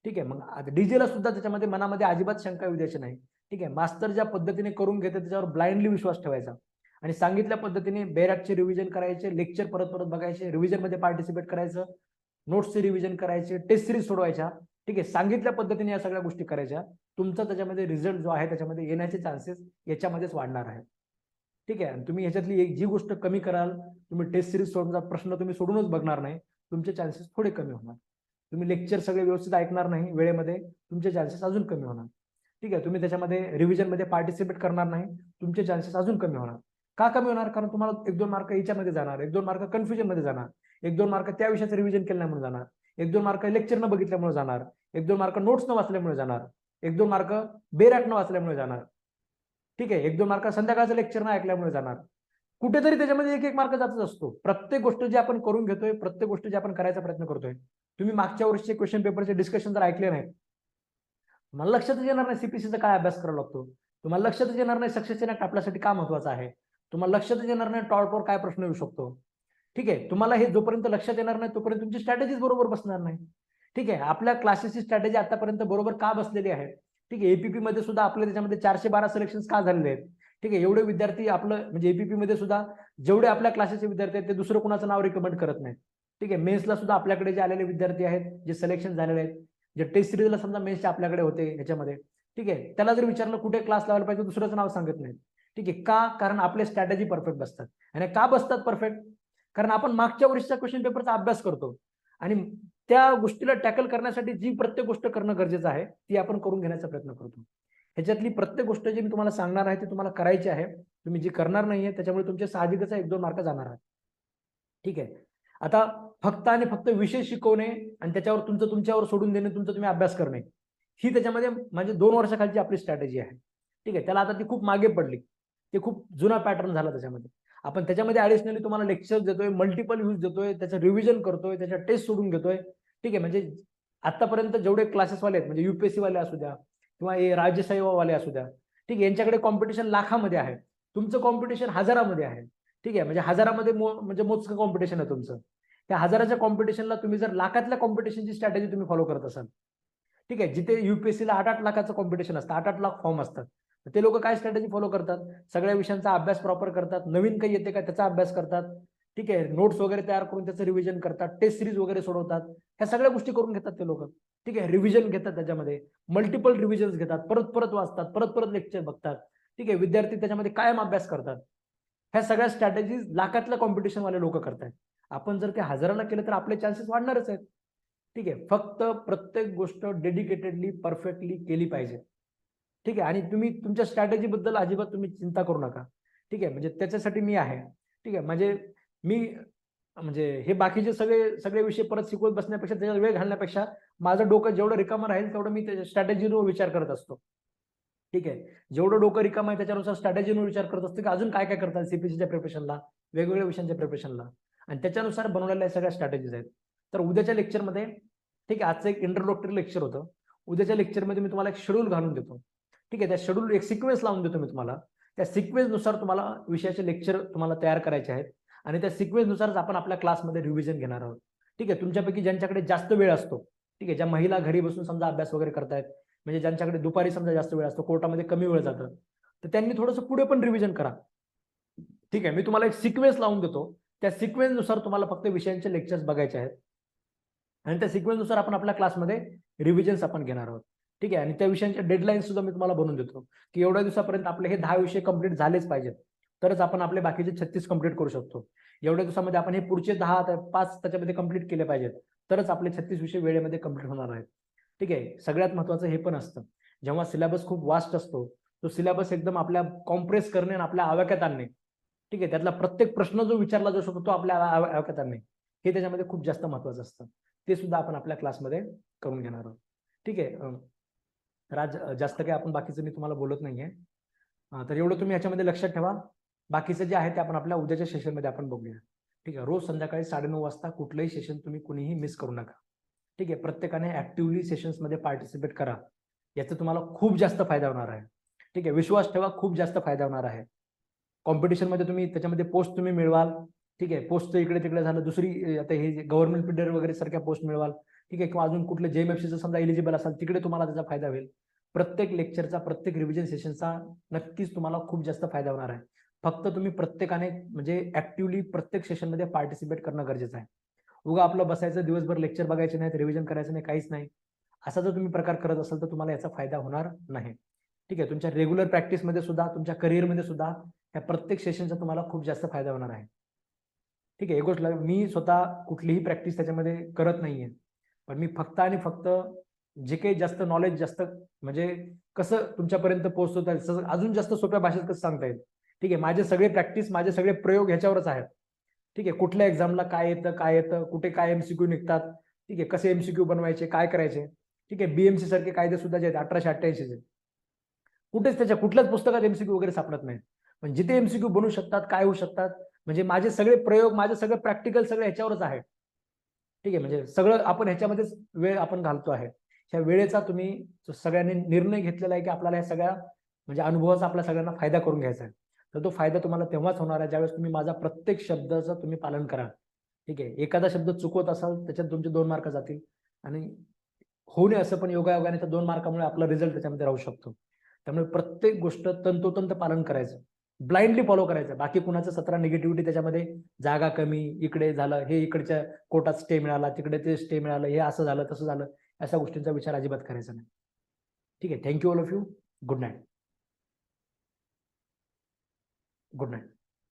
ठीक आहे, मग डीजेला सुद्धा त्याच्यामध्ये मनामध्ये अजिबात शंका येऊ द्यायची नाही. ठीक आहे, मास्तर ज्या पद्धतीने करून घेते त्याच्यावर ब्लाइंडली विश्वास ठेवायचा आणि सांगितल्या पद्धतीने बेरॅकचे रिव्हिजन करायचे, लेक्चर परत परत बघायचे, रिव्हिजन मध्ये पार्टिसिपेट करायचं, नोट्सचे रिव्हिजन करायचे, टेस्ट सिरीज सोडवायच्या. ठीक आहे, सांगितल्या पद्धतीने या सगळ्या गोष्टी करायच्या. तुमचा त्याच्यामध्ये रिझल्ट जो आहे त्याच्यामध्ये येण्याचे चान्सेस याच्यामध्येच वाढणार आहेत. ठीक आहे, तुम्ही ह्याच्यातली एक जी गोष्ट कमी कराल, तुम्ही टेस्ट सिरीज सोडूनचा प्रश्न तुम्ही सोडूनच बघणार नाही, तुमचे चान्सेस थोडे कमी होणार. तुम्ही लेक्चर सगळे व्यवस्थित ऐकणार नाही वेळेमध्ये, तुमचे चान्सेस अजून कमी होणार. ठीक आहे, तुम्ही त्याच्यामध्ये रिव्हिजन मध्ये पार्टिसिपेट करणार नाही, तुमचे चान्सेस अजून कमी होणार. का कमी होणार? कारण तुम्हाला 1-2 मार्क याच्यामध्ये जाणार, 1-2 मार्क कन्फ्युजन मध्ये जाणार, 1-2 मार्क त्या विषयाचं रिव्हिजन केल्यामुळे जाणार, 1-2 मार्क लेक्चर न बघितल्यामुळे जाणार, 1-2 मार्क नोट्स न वाचल्यामुळे जाणार, 1-2 मार्क बेरॅक न वाचल्यामुळे जाणार. ठीक आहे, 1-2 मार्क संध्याकाळचं लेक्चर न ऐकल्यामुळे जाणार. कुठेतरी त्याच्यामध्ये 1-1 मार्क जातच असतो. प्रत्येक गोष्ट जी आपण करून घेतोय, प्रत्येक गोष्ट जी आपण करायचा प्रयत्न करतोय, तुम्ही मागच्या वर्षीचे क्वेश्चन पेपरचे डिस्कशन जर ऐकले नाही, तुम्हाला लक्षातच येणार नाही सीपीसीचा काय अभ्यास करावा लागतो, तुम्हाला लक्षातच येणार नाही सक्सेस इन आपल्यासाठी का महत्वाचा आहे, तुम्हाला लक्षातच येणार नाही टॉपवर काय प्रश्न येऊ शकतो. ठीक आहे, तुम्हाला हे जोपर्यंत लक्षात येणार नाही तोपर्यंत तुमची स्ट्रॅटेजीज बरोबर बसणार नाही. ठीक आहे, आपल्या क्लासेसची स्ट्रॅटेजी आतापर्यंत बरोबर का बसलेली आहे. ठीक आहे, एपीपी मध्ये सुद्धा आपल्या त्याच्यामध्ये 412 सिलेक्शन का झालेले आहेत. ठीक आहे, एवढे विद्यार्थी आपलं म्हणजे एपीपी मध्ये सुद्धा जेवढे आपल्या क्लासेसचे विद्यार्थी आहेत ते दुसरं कुणाचं नाव रिकमेंड करत नाही. ठीक आहे, मेन्सला सुद्धा आपल्याकडे जे आलेले विद्यार्थी आहेत, जे सिलेक्शन झालेले आहेत, जे टेस्ट सिरीजला समजा मेन्सचे आपल्याकडे होते ह्याच्यामध्ये, ठीक आहे, त्याला जर विचारलं कुठे क्लास लावायला पाहिजे दुसरंच नाव सांगत नाही. ठीक आहे, का? कारण आपले स्ट्रॅटेजी परफेक्ट बसतात. आणि का बसतात परफेक्ट? कारण आपण मागच्या वर्षीचा क्वेश्चन पेपरचा अभ्यास करतो आणि त्या गोष्टीला टॅकल करण्यासाठी जी प्रत्येक गोष्ट करणं गरजेचं आहे ती आपण करून घेण्याचा प्रयत्न करतो. ह्याच्यातली प्रत्येक गोष्ट जी मी तुम्हाला सांगणार आहे ती तुम्हाला करायची आहे. तुम्ही जी करणार नाहीये त्याच्यामुळे तुमचे साहजिकच 1-2 मार्क जाणार आहेत. ठीक आहे, आता फक्त आणि फक्त विषय शिकवणे आणि त्याच्यावर तुमच्यावर सोडून देणे, तुमचा तुम्ही अभ्यास करणे, ही त्याच्यामध्ये म्हणजे 2 वर्षाखालची आपली स्ट्रॅटेजी आहे. ठीक आहे, त्याला आता ती खूप मागे पडली, ते खूप जुना पॅटर्न झाला त्याच्यामध्ये. आपण त्याच्यामध्ये ऍडिशनली तुम्हाला लेक्चर देतोय, मल्टिपल यूज देतोय, त्याचं रिव्हिजन करतोय, त्याच्या टेस्ट सोडून घेतोय. ठीक आहे, म्हणजे आतापर्यंत जेवढे क्लासेसवाले आहेत म्हणजे युपीएससी वाले असू द्या किंवा राज्यसेवावाले असू द्या, ठीक आहे, यांच्याकडे कॉम्पिटिशन लाखामध्ये आहे, तुमचं कॉम्पिटिशन हजारामध्ये आहे. ठीक आहे, म्हणजे हजारामध्ये म्हणजे मोजकं कॉम्पिटिशन आहे तुमचं. त्या हजाराच्या कॉम्पिटिशनला तुम्ही जर लाखातल्या कॉम्पिटिशनची स्ट्रॅटेजी तुम्ही फॉलो करत असाल, ठीक आहे, जिथे युपीएससीला 8-8 लाखाचं कॉम्पिटिशन असतं, 8-8 लाख फॉर्म असतात, ते लोक काय स्ट्रॅटेजी फॉलो करतात, सगळ्या विषयांचा अभ्यास प्रॉपर करतात, नवीन काही येते का त्याचा अभ्यास करतात. ठीक आहे, नोट्स वगैरे तयार करून त्याचं रिव्हिजन करतात, टेस्ट सिरीज वगैरे सोडवतात, ह्या सगळ्या गोष्टी करून घेतात ते लोक. ठीक आहे, रिव्हिजन घेतात, त्याच्यामध्ये मल्टिपल रिव्हिजन घेतात, परत परत वाचतात, परत परत लेक्चर बघतात. ठीक आहे, विद्यार्थी त्याच्यामध्ये कायम अभ्यास करतात. ह्या सगळ्या स्ट्रॅटेजीज लाखातल्या कॉम्पिटिशन वाले लोक करतात. आपण जर ते हजाराला केलं तर आपले चान्सेस वाढणारच आहेत. ठीक आहे, फक्त प्रत्येक गोष्ट डेडिकेटेडली परफेक्टली केली पाहिजे. ठीक आहे, आणि तुम्ही तुमच्या स्ट्रॅटेजी बद्दल अजिबात तुम्ही चिंता करू नका. ठीक आहे, म्हणजे त्याच्यासाठी मी आहे. ठीक आहे, म्हणजे मी म्हणजे हे बाकीचे सगळे विषय परत शिकवत बसण्यापेक्षा, त्याच्यात वेळ घालण्यापेक्षा माझं डोकं जेवढं रिकामं राहील तेवढं मी त्याच्या स्ट्रॅटेजीवर विचार करत असतो. ठीक आहे, जेवढं डोकं रिकामं आहे त्याच्यानुसार स्ट्रॅटेजीवर विचार करत असतो की अजून काय काय करतात सीपीसीच्या प्रिपरेशनला, वेगवेगळ्या विषयांच्या प्रिपरेशनला, आणि त्याच्यानुसार बनवलेल्या सगळ्या स्ट्रॅटेजीज आहेत. तर उद्याच्या लेक्चरमध्ये, ठीक आहे, आजचं एक इंट्रोडक्टरी लेक्चर होतं, उद्याच्या लेक्चरमध्ये मी तुम्हाला एक शेड्यूल घालून देतो. ठीक आहे, त्या शेड्यूल एक सिक्वेन्स लावून देतो मी तुम्हाला. त्या सिक्वेन्सनुसार तुम्हाला विषयाचे लेक्चर तुम्हाला तयार करायचे आहेत आणि त्या सिक्वेन्सनुसारच आपण आपल्या क्लासमध्ये रिव्हिजन घेणार आहोत. ठीक आहे, तुमच्यापैकी ज्यांच्याकडे जास्त वेळ असतो, ठीक आहे, ज्या महिला घरी बसून समजा अभ्यास वगैरे करतायत, म्हणजे ज्यांच्याकडे दुपारी समजा जास्त वेळ असतो, कोर्टामध्ये कमी वेळ जातं, तर त्यांनी थोडंसं पुढे पण रिव्हिजन करा. ठीक आहे, मी तुम्हाला एक सिक्वेन्स लावून देतो, त्या सिक्वेन्सनुसार तुम्हाला फक्त विषयांचे लेक्चर्स बघायचे आहेत आणि त्या सिक्वेन्सनुसार आपण आपल्या क्लासमध्ये रिव्हिजन्स आपण घेणार आहोत. ठीक आहे, आणि त्या विषयांच्या डेडलाईन सुद्धा मी तुम्हाला बनवून देतो की एवढ्या दिवसापर्यंत आपले हे 10 विषय कंप्लीट झालेच पाहिजेत, तरच आपण आपले बाकीचे 36 कंप्लीट करू शकतो. एवढ्या दिवसामध्ये आपण हे पुढचे 5 त्याच्यामध्ये कंप्लीट केले पाहिजेत, तरच आपले 36 विषय वेळेमध्ये कंप्लीट होणार आहेत. ठीक आहे, सगळ्यात महत्त्वाचं हे पण असतं, जेव्हा सिलेबस खूप वास्ट असतो, तो सिलेबस एकदम आपल्या कॉम्प्रेस करणे आणि आपल्या आवाक्यात आणणे. ठीक आहे, त्यातला प्रत्येक प्रश्न जो विचारला जाऊ शकतो तो आपल्या आवाक्यात आणणे, हे त्याच्यामध्ये खूप जास्त महत्त्वाचं असतं. ते सुद्धा आपण आपल्या क्लासमध्ये करून घेणार आहोत. ठीक आहे, तर आज जास्त काही आपण बाकीचं मी तुम्हाला बोलत नाहीये, तर एवढं तुम्ही याच्यामध्ये लक्षात ठेवा. बाकीचं जे आहे ते आपण आपल्या उद्याच्या सेशनमध्ये आपण बघूया. ठीक आहे, रोज संध्याकाळी 9:30 वाजता कुठलंही सेशन तुम्ही कुणीही मिस करू नका. ठीक आहे, प्रत्येकाने ऍक्टिव्हली सेशन्समध्ये पार्टिसिपेट करा, याचा तुम्हाला खूप जास्त फायदा होणार आहे. ठीक आहे, विश्वास ठेवा, खूप जास्त फायदा होणार आहे. कॉम्पिटिशनमध्ये तुम्ही त्याच्यामध्ये पोस्ट तुम्ही मिळवाल. ठीक आहे, पोस्ट इकडे तिकडे झालं, दुसरी आता हे गव्हर्नमेंट पिरियड वगैरे सारख्या पोस्ट मिळवाल. ठीक आहे, किंवा अजून कुठलं जेएमएफसीचं समजा एलिजिबल असाल तिकडे तुम्हाला त्याचा फायदा होईल. प्रत्येक लेक्चरचा, प्रत्येक रिव्हिजन सेशनचा नक्कीच तुम्हाला खूप जास्त फायदा होणार आहे. फक्त तुम्ही प्रत्येकाने म्हणजे ऍक्टिव्हली प्रत्येक सेशनमध्ये पार्टिसिपेट करणं गरजेचं आहे. उगा आपलं बसायचं, दिवसभर लेक्चर बघायचे नाही, रिव्हिजन करायचं नाही, काहीच नाही, असा जर तुम्ही प्रकार करत असाल तर तुम्हाला याचा फायदा होणार नाही. ठीक आहे, तुमच्या रेग्युलर प्रॅक्टिसमध्ये सुद्धा, तुमच्या करिअरमध्ये सुद्धा या प्रत्येक सेशनचा तुम्हाला खूप जास्त फायदा होणार आहे. ठीक आहे, एक गोष्ट मी स्वतः कुठलीही प्रॅक्टिस त्याच्यामध्ये करत नाहीये, पण मी फक्त आणि फक्त जे काही जास्त नॉलेज, जास्त म्हणजे कसं तुमच्यापर्यंत पोहोचवता अजून जास्त सोप्या भाषेत कसं सांगता येईल. ठीक आहे, माझे सगळे प्रॅक्टिस, माझे सगळे प्रयोग ह्याच्यावरच आहेत. ठीक आहे, कुठल्या एक्झामला काय येतं, कुठे काय एमसीक्यू निघतात, ठीक आहे, कसे एमसीक्यू बनवायचे, काय करायचे, ठीक आहे. बीएमसी सारखे कायदे सुद्धा जे आहेत 1888चे, कुठेच त्याच्या कुठल्याच पुस्तकात एमसीक्यू वगैरे सापडत नाही. पण जिथे एमसीक्यू बनू शकतात, काय होऊ शकतात, म्हणजे माझे सगळे प्रयोग, माझे सगळं प्रॅक्टिकल सगळं ह्याच्यावरच आहे. ठीक आहे, म्हणजे सगळं आपण ह्याच्यामध्येच वेळ आपण घालतो आहे. ह्या वेळेचा तुम्ही सगळ्यांनी निर्णय घेतलेला आहे की आपल्याला ह्या सगळ्या म्हणजे अनुभवाचा आपल्या सगळ्यांना फायदा करून घ्यायचा आहे. तर तो फायदा तुम्हाला तेव्हाच होणार आहे ज्यावेळेस तुम्ही माझा प्रत्येक शब्दाचं तुम्ही पालन कराल. ठीक आहे, एखादा शब्द चुकवत असाल त्याच्यात तुमचे 2 मार्क जातील आणि होऊ नये असं पण योगायोगाने त्या 2 मार्कामुळे आपला रिझल्ट त्याच्यामध्ये राहू शकतो. त्यामुळे प्रत्येक गोष्ट तंतोतंत पालन करायचं, ब्लाइंडली फॉलो करायचं. बाकी कुणाचं 17 निगेटिव्हिटी त्याच्यामध्ये, जागा कमी, इकडे झालं, हे इकडच्या कोर्टात स्टे मिळाला, तिकडे ते स्टे मिळालं, हे असं झालं, तसं झालं, अशा गोष्टींचा विचार अजिबात करायचा नाही. ठीक आहे, thank you all of you. Good night. Good night.